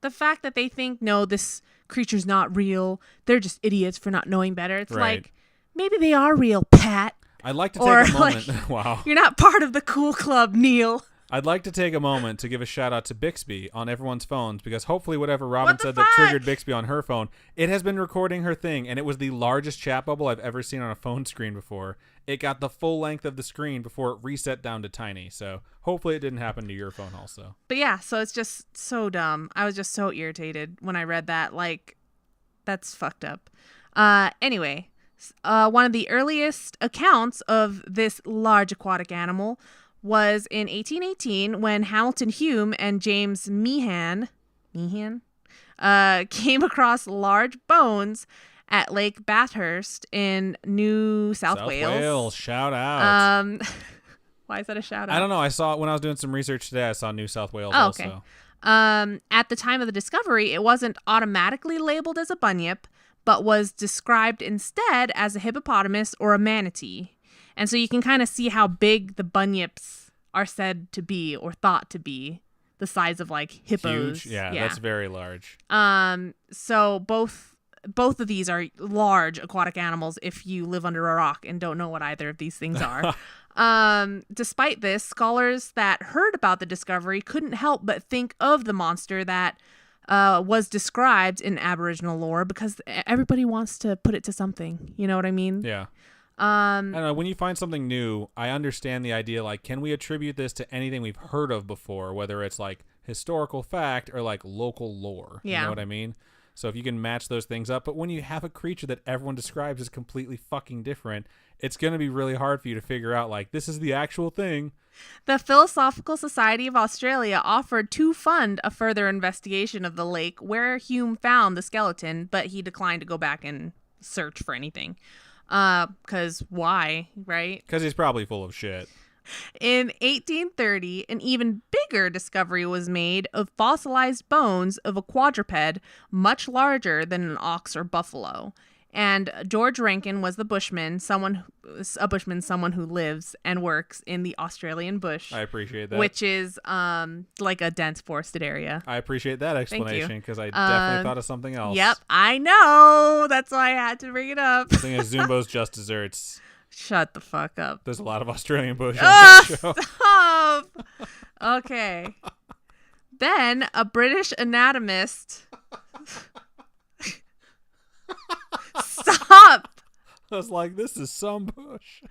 the fact that they think, no, this creature's not real. They're just idiots for not knowing better. It's
Right.
like, maybe they are real, Pat.
I'd like to
Or,
take a moment.
like,
Wow.
You're not part of the cool club, Neil.
I'd like to take a moment to give a shout out to Bixby on everyone's phones because hopefully whatever Robin
What the
said that
fuck?
triggered Bixby on her phone, it has been recording her thing and it was the largest chat bubble I've ever seen on a phone screen before. It got the full length of the screen before it reset down to tiny. So hopefully it didn't happen to your phone also.
But yeah, so it's just so dumb. I was just so irritated when I read that. Like, that's fucked up. Anyway, one of the earliest accounts of this large aquatic animal was in 1818 when Hamilton Hume and James Meehan came across large bones at Lake Bathurst in New South Wales.
Shout out.
Why is that a shout out?
I don't know. I saw it when I was doing some research today. I saw New South Wales
okay.
also.
At the time of the discovery, it wasn't automatically labeled as a bunyip, but was described instead as a hippopotamus or a manatee. And so you can kind of see how big the bunyips are said to be or thought to be, the size of like hippos.
Huge. Yeah, that's very large.
So both of these are large aquatic animals if you live under a rock and don't know what either of these things are. Despite this, scholars that heard about the discovery couldn't help but think of the monster that was described in Aboriginal lore because everybody wants to put it to something. You know what I mean?
Yeah. I don't know. When you find something new, I understand the idea. Like, can we attribute this to anything we've heard of before, whether it's like historical fact or like local lore?
Yeah.
You know what I mean? So if you can match those things up, but when you have a creature that everyone describes as completely fucking different, it's going to be really hard for you to figure out, like, this is the actual thing.
The Philosophical Society of Australia offered to fund a further investigation of the lake where Hume found the skeleton, but he declined to go back and search for anything. Because why, right?
Because he's probably full of shit.
In 1830, an even bigger discovery was made of fossilized bones of a quadruped much larger than an ox or buffalo. And George Rankin was the bushman, someone who lives and works in the Australian bush.
I appreciate that.
Which is like a dense forested area.
I appreciate that explanation because I definitely thought of something else.
Yep, I know. That's why I had to bring it up.
I think it's Zumbo's Just Desserts.
Shut the fuck up.
There's a lot of Australian bush on that show.
Stop! Okay. Then a British anatomist... Stop!
I was like, this is some bush.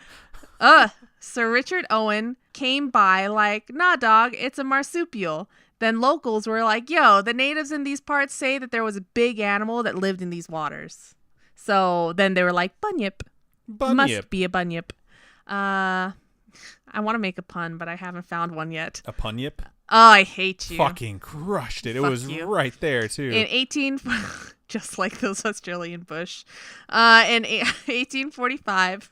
Sir Richard Owen came by like, nah, dog, it's a marsupial. Then locals were like, yo, the natives in these parts say that there was a big animal that lived in these waters. So then they were like, bunyip. Must be a bunyip. I want to make a pun, but I haven't found one yet.
A punyip?
Oh, I hate you.
Fucking crushed it. It was right there, too.
Just like those Australian bush. In 1845...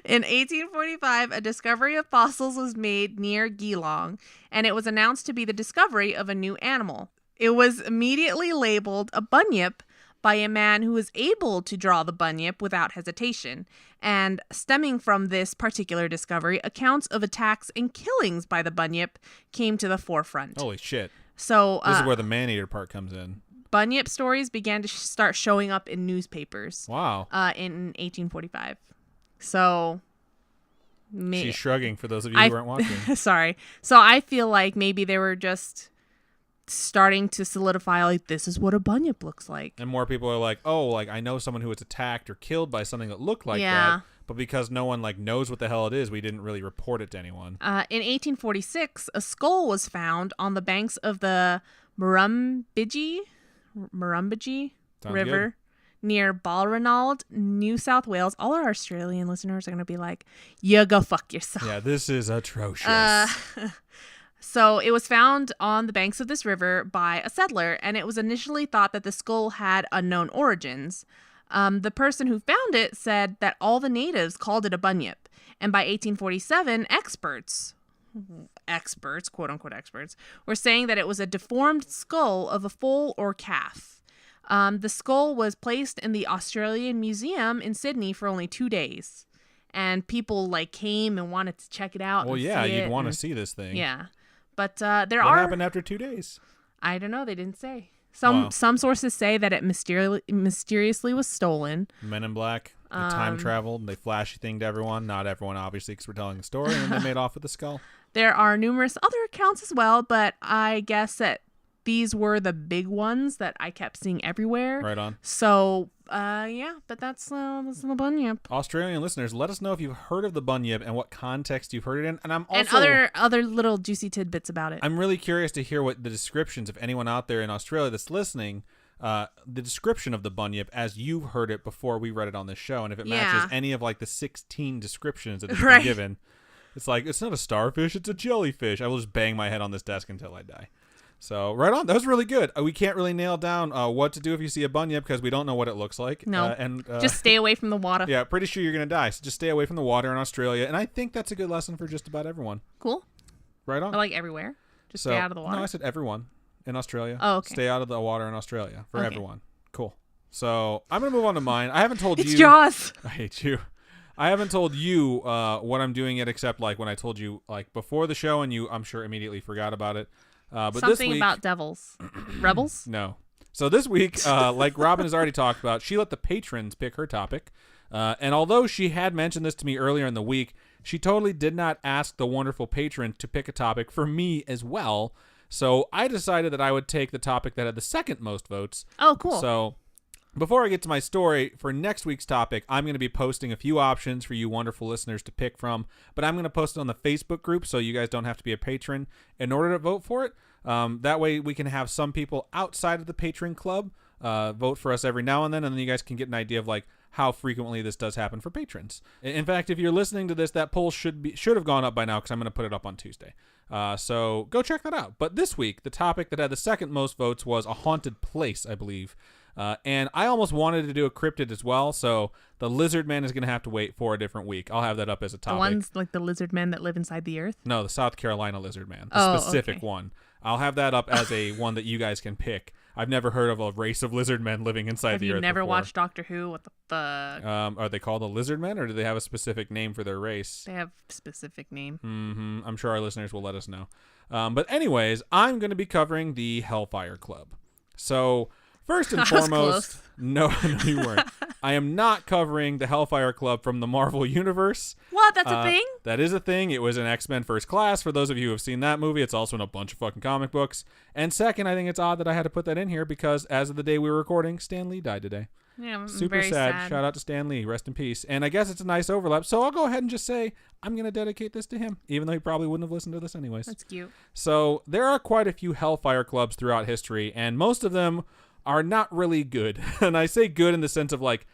In 1845, a discovery of fossils was made near Geelong, and it was announced to be the discovery of a new animal. It was immediately labeled a bunyip by a man who was able to draw the bunyip without hesitation. And stemming from this particular discovery, accounts of attacks and killings by the bunyip came to the forefront.
Holy shit.
So
this is where the man-eater part comes in.
Bunyip stories began to start showing up in newspapers.
Wow.
In 1845. So...
She's shrugging for those of you who weren't watching.
Sorry. So I feel like maybe they were just starting to solidify, like, this is what a bunyip looks like.
And more people are like, oh, like, I know someone who was attacked or killed by something that looked like that. But because no one, like, knows what the hell it is, we didn't really report it to anyone. In 1846, a skull was found on the banks of the Murrumbidgee River. Good.
Near Balranald, New South Wales. All our Australian listeners are going to be like, you go fuck yourself.
Yeah, this is atrocious.
So it was found on the banks of this river by a settler, and it was initially thought that the skull had unknown origins. The person who found it said that all the natives called it a bunyip. And by 1847, experts, quote unquote experts, were saying that it was a deformed skull of a foal or calf. The skull was placed in the Australian Museum in Sydney for only 2 days. And people like came and wanted to check it out.
Well, yeah, you'd want to see this thing.
Yeah. But
what happened after 2 days?
I don't know. They didn't say. Some sources say that it mysteriously was stolen.
Men in Black. They time traveled. They flashy thinged everyone. Not everyone, obviously, because we're telling a story. And then they made off with the skull. There
are numerous other accounts as well, but I guess that these were the big ones that I kept seeing everywhere.
Right on.
So, but that's the bunyip.
Australian listeners, let us know if you've heard of the bunyip and what context you've heard it in. And I'm also...
And other little juicy tidbits about it.
I'm really curious to hear what the descriptions, if anyone out there in Australia that's listening, the description of the bunyip as you've heard it before we read it on this show. And if it matches any of like the 16 descriptions that have been given. It's like, it's not a starfish, it's a jellyfish. I will just bang my head on this desk until I die. So right on. That was really good. We can't really nail down what to do if you see a bunyip because we don't know what it looks like.
No, just stay away from the water.
Yeah, pretty sure you're going to die. So just stay away from the water in Australia. And I think that's a good lesson for just about everyone.
Cool.
Right on.
I like everywhere. Just stay out of the water.
No, I said everyone in Australia.
Oh, okay.
Stay out of the water in Australia for everyone. Cool. So I'm going to move on to mine. I haven't told you.
It's Jaws.
I hate you. I haven't told you what I'm doing yet, except like when I told you like before the show, and you, I'm sure, immediately forgot about it. But
Something
this week,
about devils. Rebels?
No. So this week, like Robin has already talked about, she let the patrons pick her topic. And although she had mentioned this to me earlier in the week, she totally did not ask the wonderful patrons to pick a topic for me as well. So I decided that I would take the topic that had the second most votes.
Oh, cool.
So before I get to my story, for next week's topic, I'm going to be posting a few options for you wonderful listeners to pick from, but I'm going to post it on the Facebook group so you guys don't have to be a patron in order to vote for it. That way we can have some people outside of the patron club vote for us every now and then you guys can get an idea of like how frequently this does happen for patrons. In fact, if you're listening to this, that poll should have gone up by now because I'm going to put it up on Tuesday. So go check that out. But this week, the topic that had the second most votes was a haunted place, I believe. And I almost wanted to do a cryptid as well, so the lizard men is going to have to wait for a different week. I'll have that up as a topic.
The ones like the lizard men that live inside the earth?
No, the South Carolina lizard man, the specific one. I'll have that up as a one that you guys can pick. I've never heard of a race of lizard men living inside the earth.
Have you never
before.
watched Doctor Who? What the fuck?
Are they called the lizard men, or do they have a specific name for their race?
They have a specific name.
I'm sure our listeners will let us know. But anyways, I'm going to be covering the Hellfire Club. So first and foremost, no, you weren't. I am not covering the Hellfire Club from the Marvel Universe.
What? That's a thing?
That is a thing. It was in X-Men First Class. For those of you who have seen that movie, it's also in a bunch of fucking comic books. And second, I think it's odd that I had to put that in here because as of the day we were recording, Stan Lee died today.
Yeah, I'm
super
very sad.
Shout out to Stan Lee. Rest in peace. And I guess it's a nice overlap. So I'll go ahead and just say I'm going to dedicate this to him, even though he probably wouldn't have listened to this anyways.
That's cute.
So there are quite a few Hellfire Clubs throughout history, and most of them are not really good. And I say good in the sense of like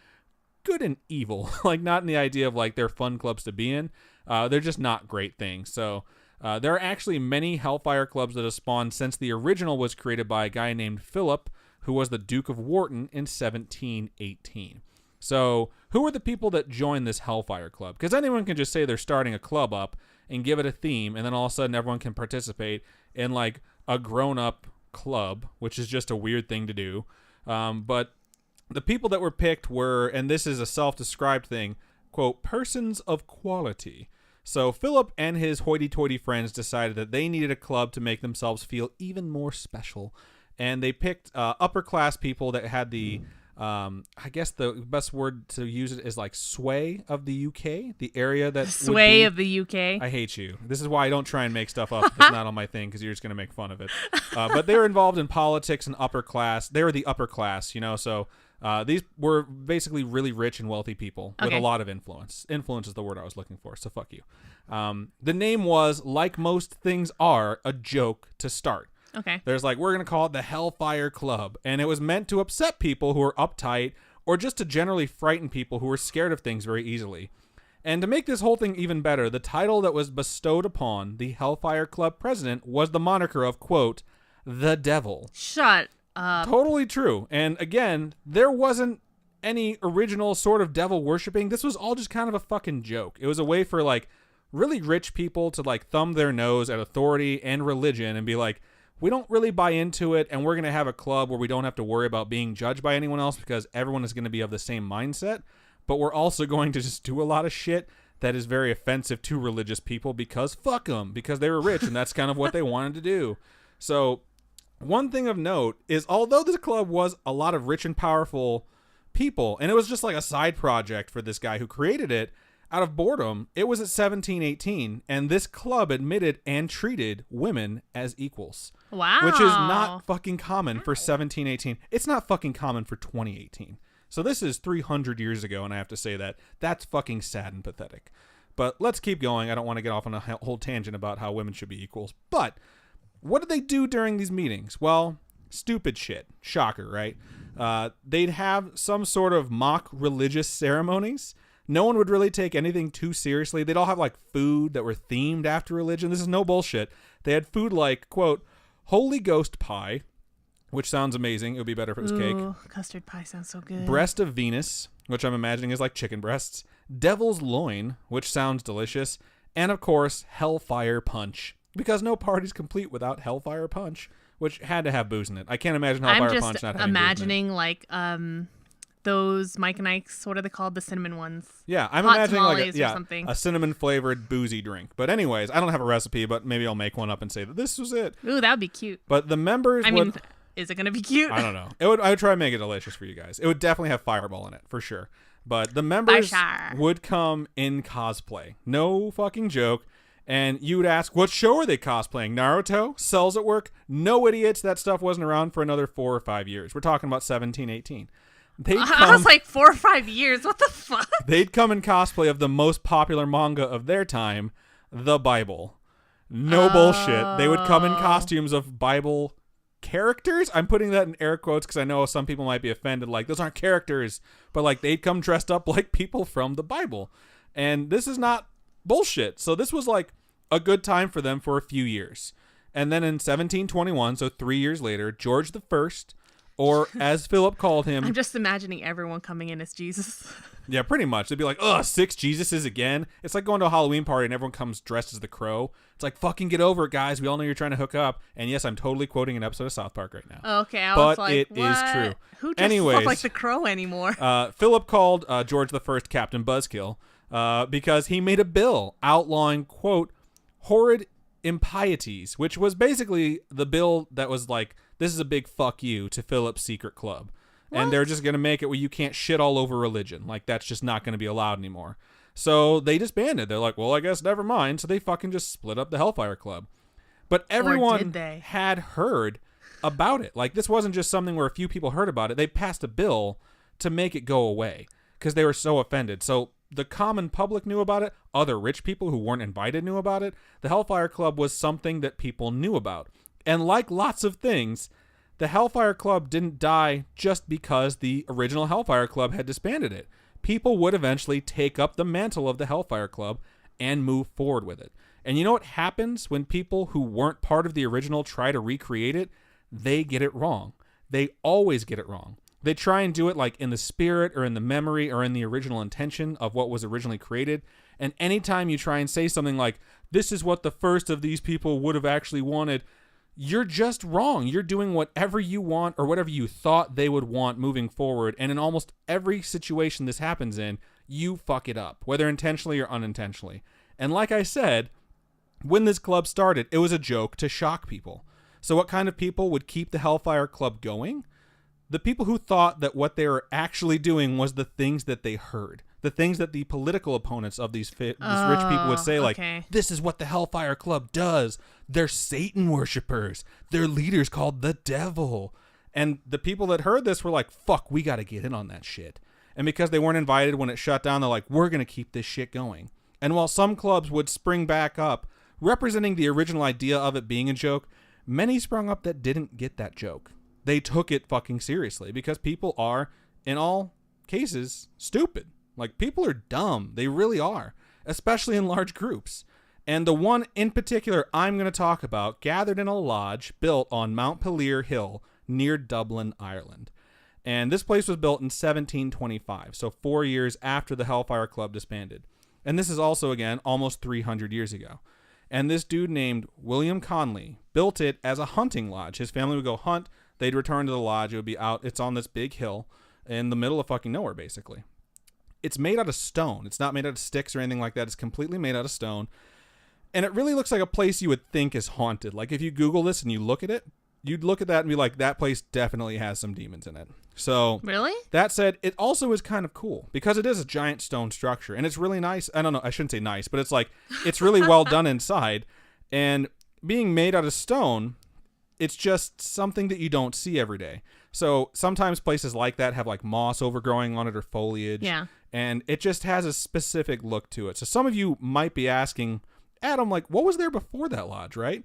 good and evil, like not in the idea of like they're fun clubs to be in. They're just not great things. So there are actually many Hellfire Clubs that have spawned since the original was created by a guy named Philip, who was the Duke of Wharton in 1718. So who are the people that join this Hellfire Club? Because anyone can just say they're starting a club up and give it a theme, and then all of a sudden everyone can participate in like a grown-up club, which is just a weird thing to do. But the people that were picked were, and this is a self-described thing, quote, persons of quality. So Philip and his hoity-toity friends decided that they needed a club to make themselves feel even more special. And they picked upper-class people that had the, I guess the best word to use it is like sway of the UK, the area that
sway of the UK.
I hate you. This is why I don't try and make stuff up if it's not on my thing, because you're just going to make fun of it. But they were involved in politics and upper class. They were the upper class, you know, so these were basically really rich and wealthy people with a lot of influence. Influence is the word I was looking for, so fuck you. The name was, like most things are, a joke to start.
Okay.
There's like, we're going to call it the Hellfire Club. And it was meant to upset people who are uptight or just to generally frighten people who are scared of things very easily. And to make this whole thing even better, the title that was bestowed upon the Hellfire Club president was the moniker of, quote, the devil.
Shut up.
Totally true. And again, there wasn't any original sort of devil worshipping. This was all just kind of a fucking joke. It was a way for like really rich people to like thumb their nose at authority and religion and be like, we don't really buy into it, and we're going to have a club where we don't have to worry about being judged by anyone else because everyone is going to be of the same mindset, but we're also going to just do a lot of shit that is very offensive to religious people because fuck them, because they were rich, and that's kind of what they wanted to do. So one thing of note is, although this club was a lot of rich and powerful people, and it was just like a side project for this guy who created it, out of boredom, it was at 1718, and this club admitted and treated women as equals.
Wow.
Which is not fucking common for 1718. It's not fucking common for 2018. So this is 300 years ago, and I have to say that. That's fucking sad and pathetic. But let's keep going. I don't want to get off on a whole tangent about how women should be equals. But what did they do during these meetings? Well, stupid shit. Shocker, right? They'd have some sort of mock religious ceremonies. No one would really take anything too seriously. They'd all have like food that were themed after religion. This is no bullshit. They had food like, quote, Holy Ghost pie, which sounds amazing. It would be better if it was cake.
Custard pie sounds so good.
Breast of Venus, which I'm imagining is like chicken breasts. Devil's loin, which sounds delicious. And of course, Hellfire Punch, because no party's complete without Hellfire Punch, which had to have booze in it. I can't imagine Hellfire Punch not having booze in it.
I'm just imagining like those Mike and Ike's, what are they called? The cinnamon ones.
Yeah, I'm
Hot
imagining like
something.
A cinnamon flavored boozy drink. But anyways, I don't have a recipe, but maybe I'll make one up and say that this was it.
Ooh, that would be cute.
But the members
is it going to be cute?
I don't know. I would try and make it delicious for you guys. It would definitely have Fireball in it, for sure. But the members would come in cosplay. No fucking joke. And you would ask, what show are they cosplaying? Naruto? Cells at Work? No, idiots. That stuff wasn't around for another 4 or 5 years. We're talking about 17, 18.
I was like 4 or 5 years. What the fuck?
They'd come in cosplay of the most popular manga of their time, the Bible. No bullshit. They would come in costumes of Bible characters. I'm putting that in air quotes because I know some people might be offended. Like, those aren't characters. But, like, they'd come dressed up like people from the Bible. And this is not bullshit. So this was, like, a good time for them for a few years. And then in 1721, so 3 years later, George the First, or as Philip called him...
I'm just imagining everyone coming in as Jesus.
Yeah, pretty much. They'd be like, ugh, 6 Jesuses again? It's like going to a Halloween party and everyone comes dressed as the Crow. It's like, fucking get over it, guys. We all know you're trying to hook up. And yes, I'm totally quoting an episode of South Park right now.
Okay, I was like,
it is true.
Who dresses up like the Crow anymore?
Philip called George the First Captain Buzzkill because he made a bill outlawing, quote, horrid impieties, which was basically the bill that was like, this is a big fuck you to Philip's secret club. What? And they're just going to make it where you can't shit all over religion. Like, that's just not going to be allowed anymore. So they disbanded. They're like, well, I guess never mind. So they fucking just split up the Hellfire Club. But everyone had heard about it. Like, this wasn't just something where a few people heard about it. They passed a bill to make it go away because they were so offended. So the common public knew about it. Other rich people who weren't invited knew about it. The Hellfire Club was something that people knew about. And like lots of things, the Hellfire Club didn't die just because the original Hellfire Club had disbanded it. People would eventually take up the mantle of the Hellfire Club and move forward with it. And you know what happens when people who weren't part of the original try to recreate it? They get it wrong. They always get it wrong. They try and do it like in the spirit or in the memory or in the original intention of what was originally created. And anytime you try and say something like, this is what the first of these people would have actually wanted, you're just wrong. You're doing whatever you want or whatever you thought they would want moving forward. And in almost every situation this happens in, you fuck it up, whether intentionally or unintentionally. And like I said, when this club started, it was a joke to shock people. So what kind of people would keep the Hellfire Club going? The people who thought that what they were actually doing was the things that they heard. The things that the political opponents of these rich people would say, like, this is what the Hellfire Club does. They're Satan worshipers. Their leader's called the devil. And the people that heard this were like, fuck, we got to get in on that shit. And because they weren't invited when it shut down, they're like, we're going to keep this shit going. And while some clubs would spring back up, representing the original idea of it being a joke, many sprung up that didn't get that joke. They took it fucking seriously because people are, in all cases, stupid. Like, people are dumb. They really are, especially in large groups. And the one in particular I'm going to talk about gathered in a lodge built on Mount Pelier Hill near Dublin, Ireland. And this place was built in 1725, so 4 years after the Hellfire Club disbanded. And this is also, again, almost 300 years ago. And this dude named William Conley built it as a hunting lodge. His family would go hunt. They'd return to the lodge. It would be out. It's on this big hill in the middle of fucking nowhere, basically. It's made out of stone. It's not made out of sticks or anything like that. It's completely made out of stone. And it really looks like a place you would think is haunted. Like, if you Google this and you look at it, you'd look at that and be like, that place definitely has some demons in it. So,
really?
That said, it also is kind of cool because it is a giant stone structure and it's really nice. I don't know. I shouldn't say nice, but it's like, it's really well done inside. And being made out of stone, it's just something that you don't see every day. So sometimes places like that have like moss overgrowing on it or foliage.
Yeah.
And it just has a specific look to it. So some of you might be asking, Adam, like, what was there before that lodge, right?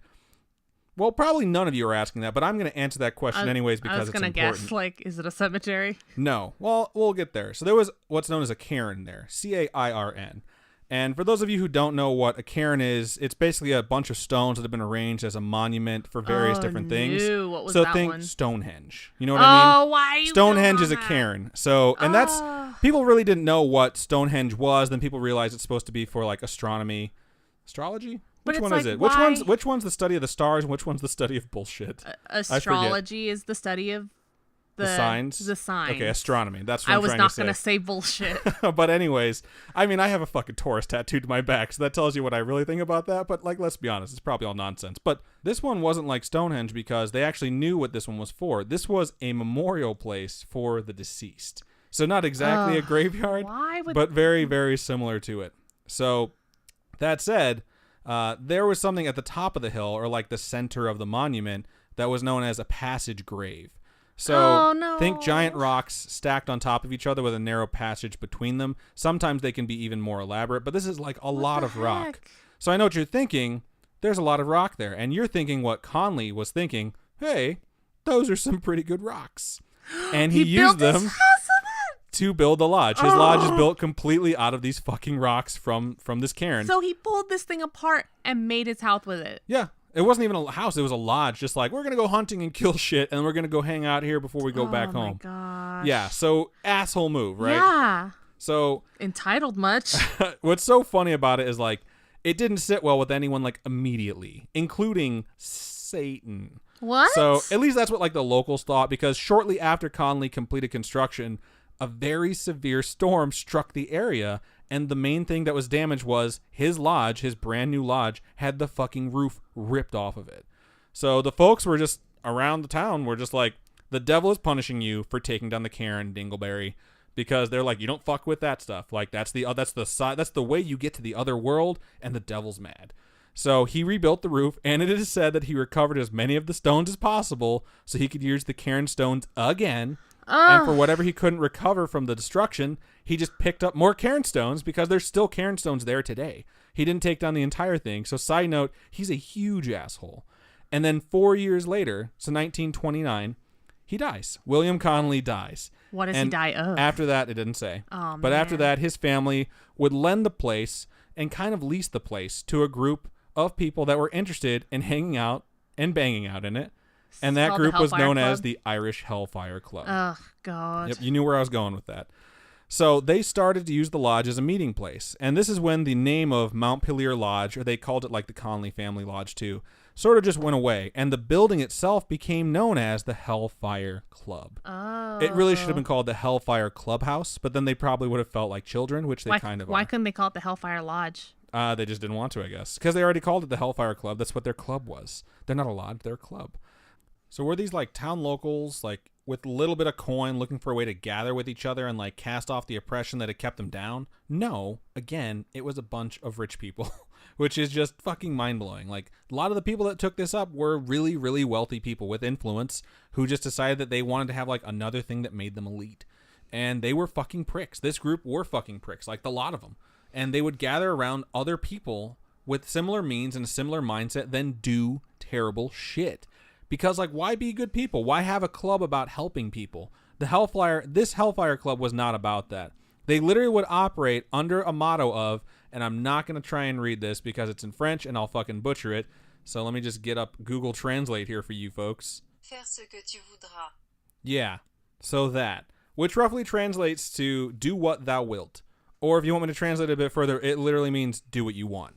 Well, probably none of you are asking that, but I'm going to answer that question anyways because it's important. I was going to
guess, like, is it a cemetery?
No. Well, we'll get there. So there was what's known as a cairn there, C-A-I-R-N. And for those of you who don't know what a cairn is, it's basically a bunch of stones that have been arranged as a monument for various different things.
What was
so
that
think
one?
Stonehenge. You know what I mean?
Why? Are you
Stonehenge
built
is a
on that?
cairn. So, and that's people really didn't know what Stonehenge was. Then people realized it's supposed to be for like astronomy, astrology. Which one is it?
Why?
Which one's the study of the stars and which one's the study of bullshit?
Astrology is the study of the
signs.
The signs.
Okay, astronomy. That's what
I
I'm
was
trying
not
to say.
gonna say bullshit.
But anyways, I mean, I have a fucking Taurus tattooed to my back, so that tells you what I really think about that. But like, let's be honest, it's probably all nonsense. But this one wasn't like Stonehenge because they actually knew what this one was for. This was a memorial place for the deceased. So not exactly a graveyard, but very, very similar to it. So that said, there was something at the top of the hill, or like the center of the monument, that was known as a passage grave. So think giant rocks stacked on top of each other with a narrow passage between them. Sometimes they can be even more elaborate, but this is like a lot of rock. So I know what you're thinking. There's a lot of rock there. And you're thinking what Conley was thinking. Hey, those are some pretty good rocks. And he used them to build the lodge. His lodge is built completely out of these fucking rocks from this cairn.
So he pulled this thing apart and made his house with it.
Yeah. It wasn't even a house. It was a lodge. Just like, we're going to go hunting and kill shit, and we're going to go hang out here before we go back home.
Oh, my gosh.
Yeah, so asshole move, right?
Yeah.
So
entitled much.
What's so funny about it is, like, it didn't sit well with anyone, like, immediately, including Satan.
What?
So at least that's what, like, the locals thought, because shortly after Conley completed construction, a very severe storm struck the area, and the main thing that was damaged was his lodge, his brand new lodge, had the fucking roof ripped off of it. So the folks were just around the town were just like, the devil is punishing you for taking down the cairn, Dingleberry, because they're like, you don't fuck with that stuff. Like that's the way you get to the other world, and the devil's mad. So he rebuilt the roof, and it is said that he recovered as many of the stones as possible so he could use the cairn stones again. And for whatever he couldn't recover from the destruction, he just picked up more cairn stones because there's still cairn stones there today. He didn't take down the entire thing. So side note, he's a huge asshole. And then 4 years later, so 1929, he dies. William Conley dies.
What does he die of?
After that, it didn't say.
Oh,
but after that, his family would lend the place and kind of lease the place to a group of people that were interested in hanging out and banging out in it. And that group was known as the Irish Hellfire Club.
Oh, God.
Yep, you knew where I was going with that. So they started to use the lodge as a meeting place. And this is when the name of Montpelier Lodge, or they called it like the Conley Family Lodge too, sort of just went away. And the building itself became known as the Hellfire Club.
Oh.
It really should have been called the Hellfire Clubhouse, but then they probably would have felt like children, which they kind of are.
Why couldn't they call it the Hellfire Lodge?
They just didn't want to, I guess. Because they already called it the Hellfire Club. That's what their club was. They're not a lodge, they're a club. So were these like town locals, like with a little bit of coin, looking for a way to gather with each other and like cast off the oppression that had kept them down? No. Again, it was a bunch of rich people, which is just fucking mind-blowing. Like a lot of the people that took this up were really, really wealthy people with influence who just decided that they wanted to have like another thing that made them elite. And they were fucking pricks. This group were fucking pricks, like a lot of them. And they would gather around other people with similar means and a similar mindset, then do terrible shit. Because, like, why be good people? Why have a club about helping people? This Hellfire Club was not about that. They literally would operate under a motto of, and I'm not going to try and read this because it's in French and I'll fucking butcher it. So let me just get up Google Translate here for you folks.
Faire ce que tu voudras.
Yeah, so that. Which roughly translates to do what thou wilt. Or if you want me to translate it a bit further, it literally means do what you want.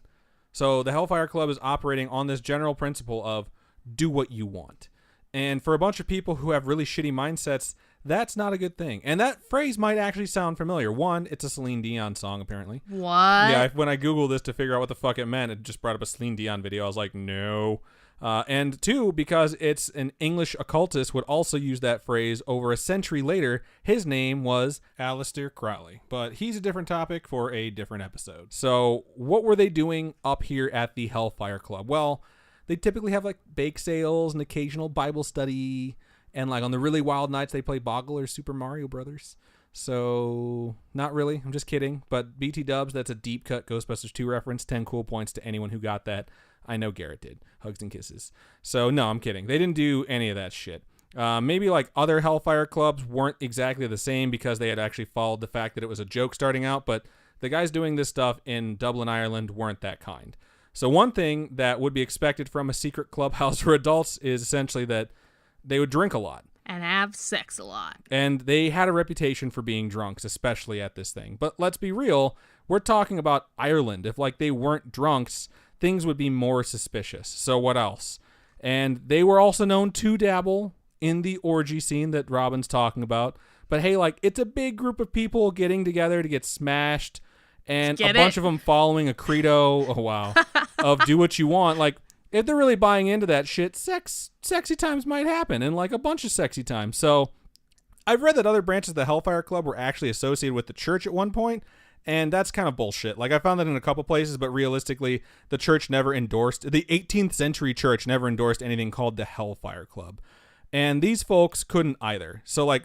So the Hellfire Club is operating on this general principle of do what you want. And for a bunch of people who have really shitty mindsets, that's not a good thing. And that phrase might actually sound familiar. One, it's a Celine Dion song, apparently.
What?
Yeah, when I Googled this to figure out what the fuck it meant, it just brought up a Celine Dion video. I was like, no. And two, because it's an English occultist would also use that phrase over a century later. His name was Aleister Crowley. But he's a different topic for a different episode. So what were they doing up here at the Hellfire Club? Well, they typically have like bake sales and occasional Bible study. And like on the really wild nights, they play Boggle or Super Mario Brothers. So not really. I'm just kidding. But BT Dubs, that's a deep cut Ghostbusters 2 reference. 10 cool points to anyone who got that. I know Garrett did. Hugs and kisses. So no, I'm kidding. They didn't do any of that shit. Maybe like other Hellfire clubs weren't exactly the same because they had actually followed the fact that it was a joke starting out. But the guys doing this stuff in Dublin, Ireland weren't that kind. So one thing that would be expected from a secret clubhouse for adults is essentially that they would drink a lot.
And have sex a lot.
And they had a reputation for being drunks, especially at this thing. But let's be real, we're talking about Ireland. If they weren't drunks, things would be more suspicious. So what else? And they were also known to dabble in the orgy scene that Robin's talking about. But hey, it's a big group of people getting together to get smashed, and a bunch of them following a credo, oh wow, of do what you want. If they're really buying into that shit, sexy times might happen, and a bunch of sexy times. So I've read that other branches of the Hellfire Club were actually associated with the church at one point, and that's kind of bullshit. I found that in a couple places, but realistically, the 18th century church never endorsed anything called the Hellfire Club. And these folks couldn't either. So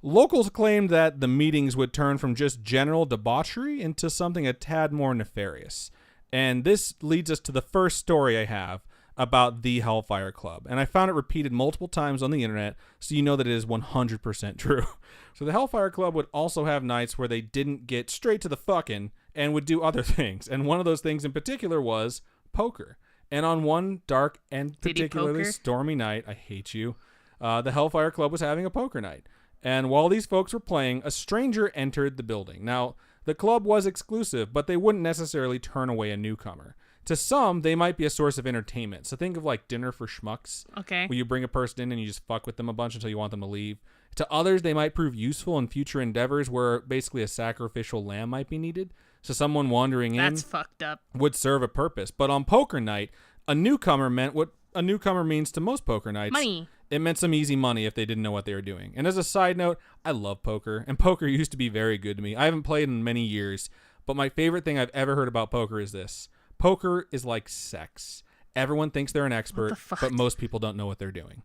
locals claimed that the meetings would turn from just general debauchery into something a tad more nefarious. And this leads us to the first story I have about the Hellfire Club. And I found it repeated multiple times on the internet, so you know that it is 100% true. So the Hellfire Club would also have nights where they didn't get straight to the fucking and would do other things. And one of those things in particular was poker. And on one dark and particularly stormy night, I hate you, the Hellfire Club was having a poker night. And while these folks were playing, a stranger entered the building. Now, the club was exclusive, but they wouldn't necessarily turn away a newcomer. To some, they might be a source of entertainment. So think of dinner for schmucks.
Okay.
Where you bring a person in and you just fuck with them a bunch until you want them to leave. To others, they might prove useful in future endeavors where basically a sacrificial lamb might be needed. So someone wandering in
That's fucked up.
would serve a purpose. But on poker night, a newcomer meant what a newcomer means to most poker nights.
Money.
It meant some easy money if they didn't know what they were doing. And as a side note, I love poker, and poker used to be very good to me. I haven't played in many years, but my favorite thing I've ever heard about poker is this. Poker is like sex. Everyone thinks they're an expert, but most people don't know what they're doing.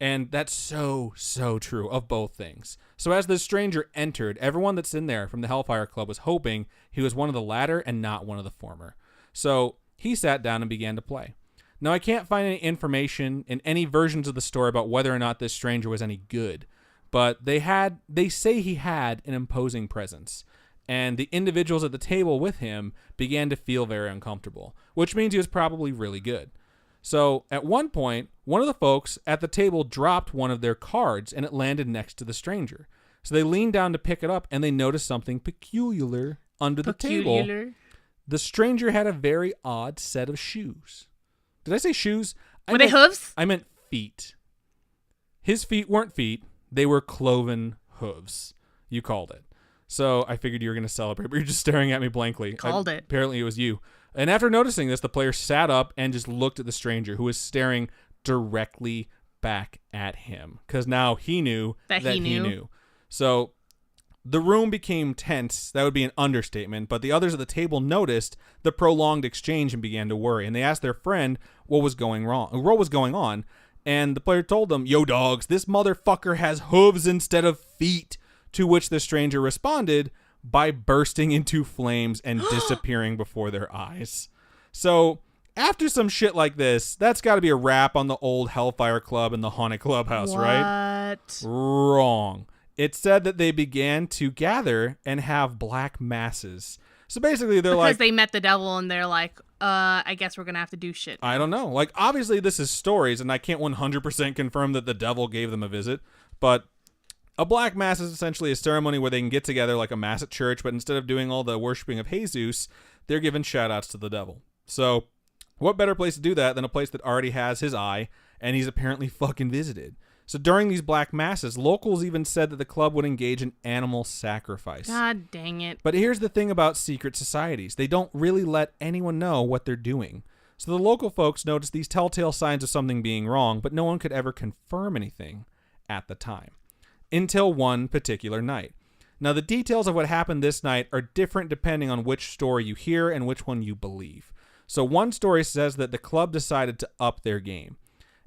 And that's so true of both things. So as the stranger entered, everyone that's in there from the Hellfire Club was hoping he was one of the latter and not one of the former. So he sat down and began to play. Now, I can't find any information in any versions of the story about whether or not this stranger was any good, but they say he had an imposing presence, and the individuals at the table with him began to feel very uncomfortable, which means he was probably really good. So at one point, one of the folks at the table dropped one of their cards, and it landed next to the stranger. So they leaned down to pick it up, and they noticed something peculiar under the table. The stranger had a very odd set of shoes. Did I say shoes?
Were they hooves?
I meant feet. His feet weren't feet. They were cloven hooves. You called it. So I figured you were going to celebrate, but you're just staring at me blankly.
Called it.
Apparently it was you. And after noticing this, the player sat up and just looked at the stranger, who was staring directly back at him. Because now he knew that he knew. So the room became tense. That would be an understatement. But the others at the table noticed the prolonged exchange and began to worry. And they asked their friend what was going on. And the player told them, "Yo, dogs, this motherfucker has hooves instead of feet." To which the stranger responded by bursting into flames and disappearing before their eyes. So after some shit like this, that's got to be a wrap on the old Hellfire Club and the Haunted Clubhouse, right? Wrong. It said that they began to gather and have black masses. So basically they're
because they met the devil and they're like, I guess we're going to have to do shit.
I don't know. Obviously this is stories and I can't 100% confirm that the devil gave them a visit, but a black mass is essentially a ceremony where they can get together like a mass at church, but instead of doing all the worshiping of Jesus, they're giving shout outs to the devil. So what better place to do that than a place that already has his eye and he's apparently fucking visited. So during these black masses, locals even said that the club would engage in animal sacrifice.
God dang it.
But here's the thing about secret societies. They don't really let anyone know what they're doing. So the local folks noticed these telltale signs of something being wrong, but no one could ever confirm anything at the time. Until one particular night. Now, the details of what happened this night are different depending on which story you hear and which one you believe. So one story says that the club decided to up their game.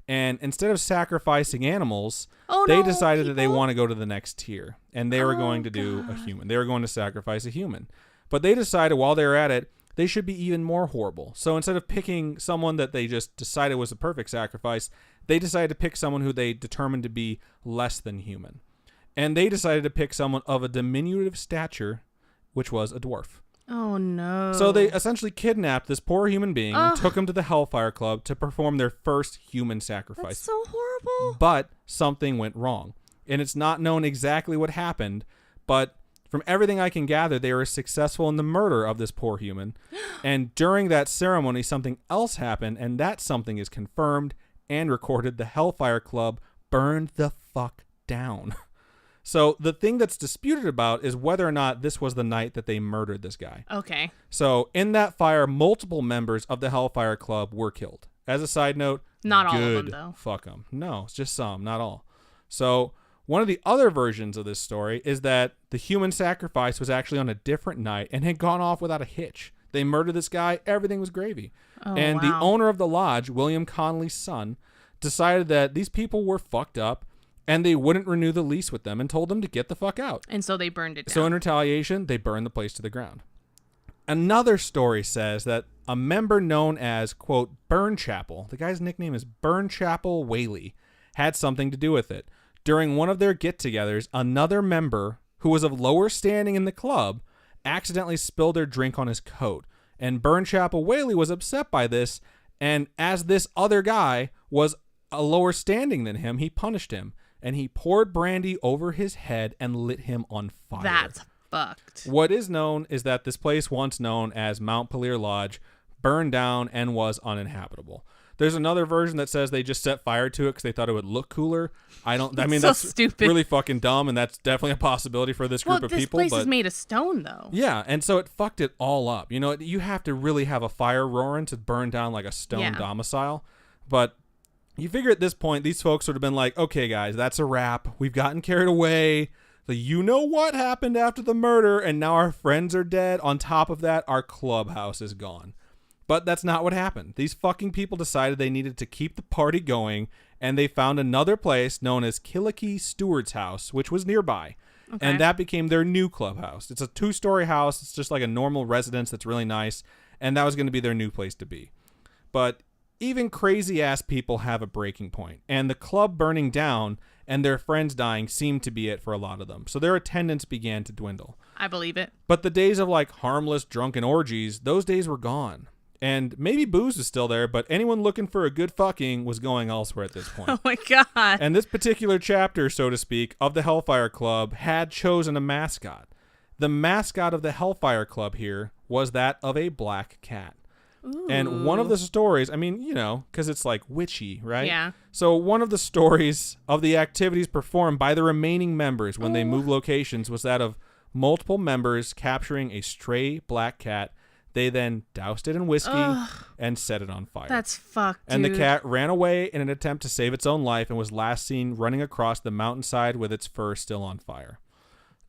And instead of sacrificing animals, they decided that they want to go to the next tier. And they were going to do a human. They were going to sacrifice a human. But they decided while they were at it, they should be even more horrible. So instead of picking someone that they just decided was a perfect sacrifice, they decided to pick someone who they determined to be less than human. And they decided to pick someone of a diminutive stature, which was a dwarf.
Oh, no.
So they essentially kidnapped this poor human being and
Ugh.
took him to the Hellfire Club to perform their first human sacrifice.
That's so horrible.
But something went wrong. And it's not known exactly what happened, but from everything I can gather, they were successful in the murder of this poor human. And during that ceremony, something else happened, and that something is confirmed and recorded. The Hellfire Club burned the fuck down. So the thing that's disputed about is whether or not this was the night that they murdered this guy.
Okay.
So in that fire, multiple members of the Hellfire Club were killed. As a side note,
Not all of
good,
them, though.
fuck them. No, it's just some, not all. So one of the other versions of this story is that the human sacrifice was actually on a different night and had gone off without a hitch. They murdered this guy. Everything was gravy.
Oh,
and the
wow.
owner of the lodge, William Connolly's son, decided that these people were fucked up and they wouldn't renew the lease with them and told them to get the fuck out.
And so they burned it down.
So in retaliation, they burned the place to the ground. Another story says that a member known as, quote, Burnchapel, the guy's nickname is Burnchapel Whaley, had something to do with it. During one of their get-togethers, another member who was of lower standing in the club accidentally spilled their drink on his coat. And Burnchapel Whaley was upset by this, and as this other guy was a lower standing than him, he punished him. And he poured brandy over his head and lit him on fire.
That's fucked.
What is known is that this place, once known as Mount Pelier Lodge, burned down and was uninhabitable. There's another version that says they just set fire to it because they thought it would look cooler. I mean,
So
that's
stupid.
really fucking dumb, and that's definitely a possibility for this group of
this
people.
place
But
is made of stone, though.
yeah, and so it fucked it all up. You know, you have to really have a fire roaring to burn down like a stone
Yeah.
domicile. But you figure at this point, these folks would have been like, okay, guys, that's a wrap. We've gotten carried away. You know what happened after the murder, and now our friends are dead. On top of that, our clubhouse is gone. But that's not what happened. These fucking people decided they needed to keep the party going, and they found another place known as Killicky Stewart's house, which was nearby.
Okay.
And that became their new clubhouse. It's a 2-story house. It's just like a normal residence that's really nice, and that was going to be their new place to be. But even crazy-ass people have a breaking point, and the club burning down and their friends dying seemed to be it for a lot of them. So their attendance began to dwindle.
I believe it.
But the days of like harmless drunken orgies, those days were gone. And maybe booze is still there, but anyone looking for a good fucking was going elsewhere at this point.
Oh my god.
And this particular chapter, so to speak, of the Hellfire Club had chosen a mascot. The mascot of the Hellfire Club here was that of a black cat.
Ooh.
And one of the stories, I mean, you know, because it's like witchy, right?
Yeah.
So one of the stories of the activities performed by the remaining members when they moved locations was that of multiple members capturing a stray black cat. They then doused it in whiskey and set it on fire.
That's fucked,
And
dude.
the cat ran away in an attempt to save its own life and was last seen running across the mountainside with its fur still on fire.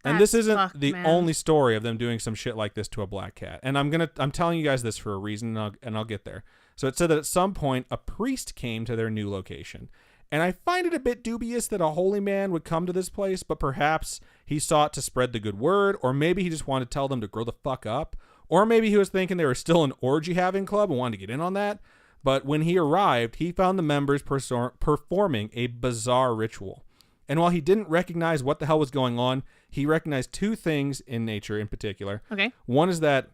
And this
That's
isn't
fucked,
the
man.
only story of them doing some shit like this to a black cat. And I'm telling you guys this for a reason, and I'll get there. So it said that at some point a priest came to their new location. And I find it a bit dubious that a holy man would come to this place, but perhaps he sought to spread the good word, or maybe he just wanted to tell them to grow the fuck up, or maybe he was thinking they were still an orgy having club and wanted to get in on that. But when he arrived, he found the members performing a bizarre ritual. And while he didn't recognize what the hell was going on, he recognized two things in nature in particular.
Okay.
One is that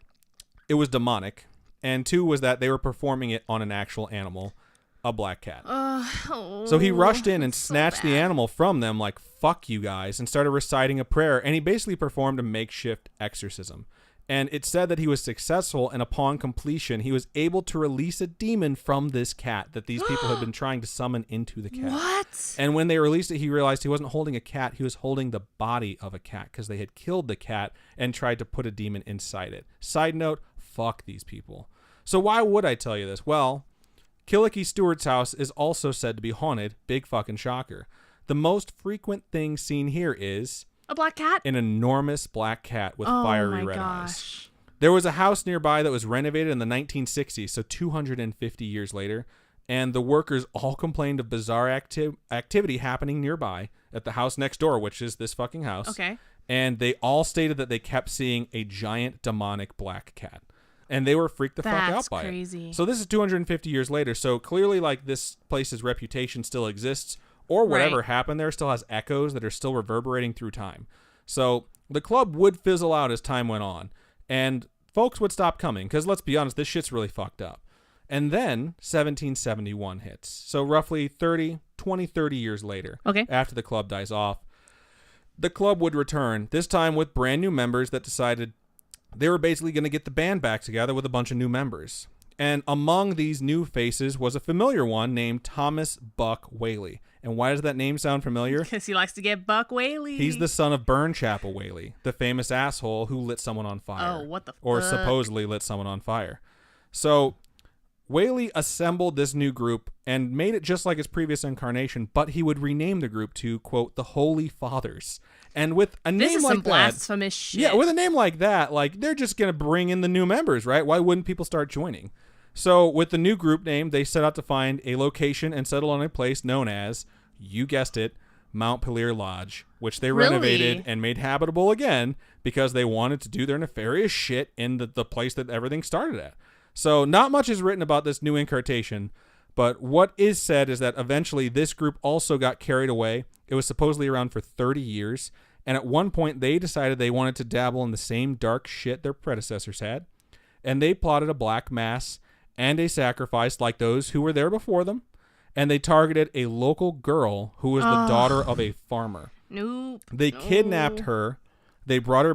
it was demonic, and two was that they were performing it on an actual animal, a black cat. So he rushed in and snatched the animal from them like, fuck you guys, and started reciting a prayer, and he basically performed a makeshift exorcism. And it said that he was successful, and upon completion, he was able to release a demon from this cat that these people had been trying to summon into the cat.
What?
And when they released it, he realized he wasn't holding a cat. He was holding the body of a cat because they had killed the cat and tried to put a demon inside it. Side note, fuck these people. So why would I tell you this? Well, Killicky Stewart's house is also said to be haunted. Big fucking shocker. The most frequent thing seen here is
A black cat?
an enormous black cat with fiery red eyes.
Gosh.
There was a house nearby that was renovated in the 1960s, so 250 years later, and the workers all complained of bizarre activity happening nearby at the house next door, which is this fucking house.
Okay.
And they all stated that they kept seeing a giant demonic black cat. And they were freaked the fuck out
That's
by
crazy.
it. So this is 250 years later, so clearly like this place's reputation still exists, or whatever
Right.
happened there still has echoes that are still reverberating through time. So the club would fizzle out as time went on. And folks would stop coming because, let's be honest, this shit's really fucked up. And then 1771 hits. So roughly 30 years later, after the club dies off, the club would return, this time with brand new members that decided they were basically going to get the band back together with a bunch of new members. And among these new faces was a familiar one named Thomas Buck Whaley. And why does that name sound familiar?
Because he likes to get Buck Whaley.
He's the son of Burnchapel Whaley, the famous asshole who lit someone on fire.
Oh, what the fuck?
Or supposedly lit someone on fire. So Whaley assembled this new group and made it just like his previous incarnation, but he would rename the group to, quote, the Holy Fathers. And with a name like that... This is some
blasphemous shit.
Yeah, with a name like that, like, they're just going to bring in the new members, right? Why wouldn't people start joining? So with the new group name, they set out to find a location and settle on a place known as, you guessed it, Mount Pelier Lodge, which they renovated and made habitable again because they wanted to do their nefarious shit in the place that everything started at. So not much is written about this new incarnation, but what is said is that eventually this group also got carried away. It was supposedly around for 30 years, and at one point they decided they wanted to dabble in the same dark shit their predecessors had, and they plotted a black mass and a sacrifice like those who were there before them, and they targeted a local girl who was the daughter of a farmer. They kidnapped her. They brought her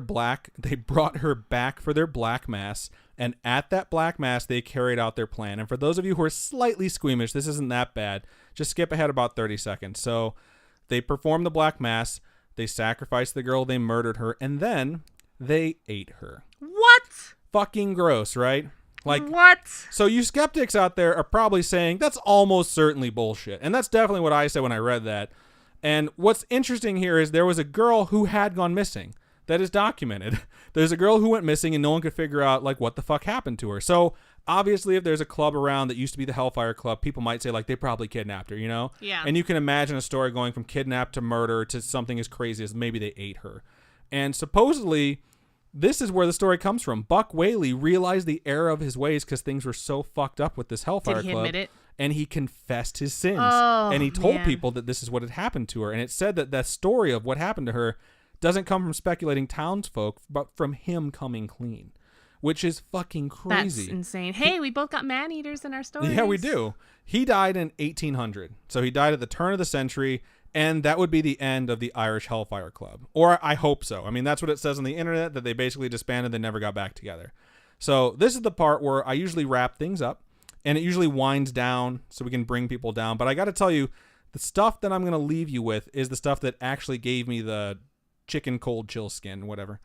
back for their black mass, and at that black mass, they carried out their plan. And for those of you who are slightly squeamish, this isn't that bad. Just skip ahead about 30 seconds. So they performed the black mass, they sacrificed the girl, they murdered her, and then they ate her.
What?
Fucking gross, right? Like,
what?
So you skeptics out there are probably saying that's almost certainly bullshit. And that's definitely what I said when I read that. And what's interesting here is there was a girl who had gone missing. That is documented. There's a girl who went missing and no one could figure out, like, what the fuck happened to her. So obviously if there's a club around that used to be the Hellfire Club, people might say, like, they probably kidnapped her, you know?
Yeah.
And you can imagine a story going from kidnap to murder to something as crazy as maybe they ate her. And supposedly this is where the story comes from. Buck Whaley realized the error of his ways because things were so fucked up with this Hellfire Club.
Did he admit it?
And he confessed his sins.
Oh,
and he told
man.
people that this is what had happened to her. And it said that story of what happened to her doesn't come from speculating townsfolk, but from him coming clean, which is fucking crazy.
That's insane. Hey, we both got man-eaters in our stories.
Yeah, we do. He died in 1800. So he died at the turn of the century, and that would be the end of the Irish Hellfire Club. Or I hope so. I mean, that's what it says on the internet, that they basically disbanded and never got back together. So this is the part where I usually wrap things up, and it usually winds down so we can bring people down. But I got to tell you, the stuff that I'm going to leave you with is the stuff that actually gave me the chicken cold chill skin, whatever.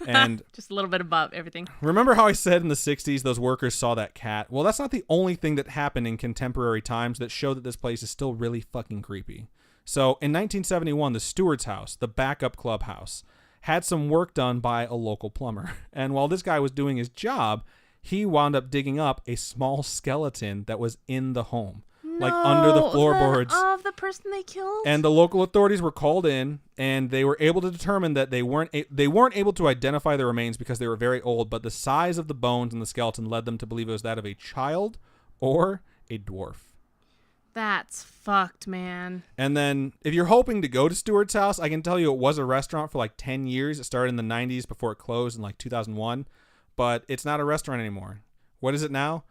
And
just a little bit above everything.
Remember how I said in the 60s those workers saw that cat? Well, that's not the only thing that happened in contemporary times that show that this place is still really fucking creepy. So in 1971, the Steward's house, the backup clubhouse, had some work done by a local plumber. And while this guy was doing his job, he wound up digging up a small skeleton that was in the home. Like under the floorboards
of the person they killed.
And the local authorities were called in, and they were able to determine that they weren't able to identify the remains because they were very old, but the size of the bones and the skeleton led them to believe it was that of a child or a dwarf.
That's fucked, man.
And then if you're hoping to go to Stewart's house, I can tell you it was a restaurant for like 10 years. It started in the 90s before it closed in like 2001, but it's not a restaurant anymore. What is it now?